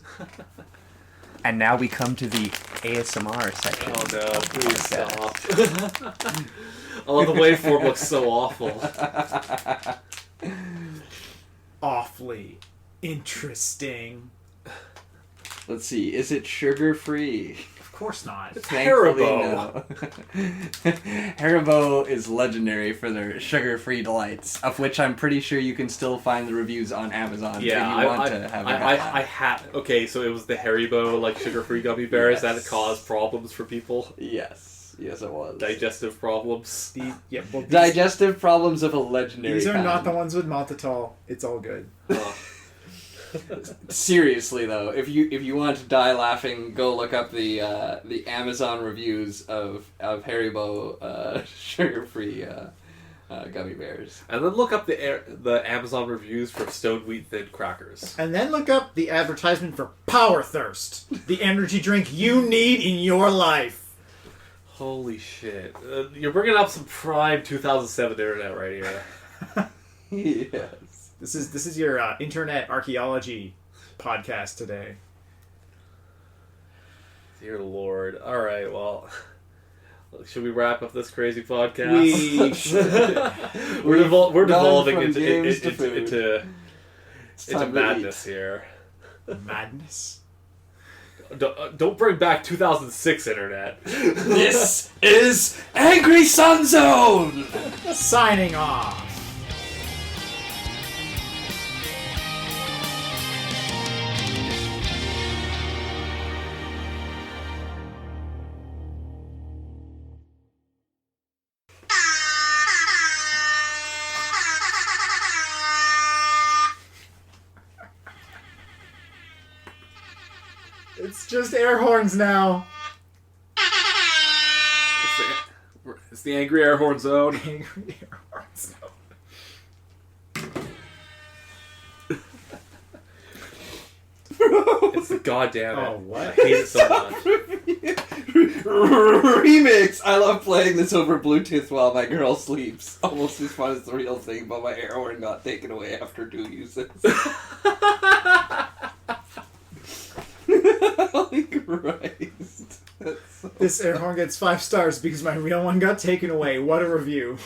And now we come to the ASMR section. Oh no, please stop. Oh, the waveform looks so awful. Awfully interesting. Let's see, is it sugar-free? Of course not. It's Haribo. Haribo is legendary for their sugar-free delights, of which I'm pretty sure you can still find the reviews on Amazon. Yeah, if you want to have I had. Okay, so it was the Haribo sugar-free gummy bears that caused problems for people. Yes, it was. Digestive problems. Digestive problems of a legendary. These are kind. not the ones with maltitol. It's all good. Seriously though, if you want to die laughing, go look up the Amazon reviews of Haribo sugar-free gummy bears. And then look up the Amazon reviews for Stone Wheat Thin crackers. And then look up the advertisement for Power Thirst, the energy drink you need in your life. Holy shit. You're bringing up some prime 2007 internet right here. Yes. This is your internet archaeology podcast today. Dear Lord. Alright, well... Should we wrap up this crazy podcast? We should. We're devolving from into games to food. into time to madness here. Madness. Don't bring back 2006 internet. This is Angry Sun Zone! Signing off. It's just air horns now. It's the Angry Air Horn Zone. Angry air horns now. It's the goddamn it. Oh, what? I hate it so much. Remix! I love playing this over Bluetooth while my girl sleeps. Almost as fun as the real thing, but my air horn got taken away after 2 uses. Holy Christ. So This air horn gets 5 stars because my real one got taken away. What a review.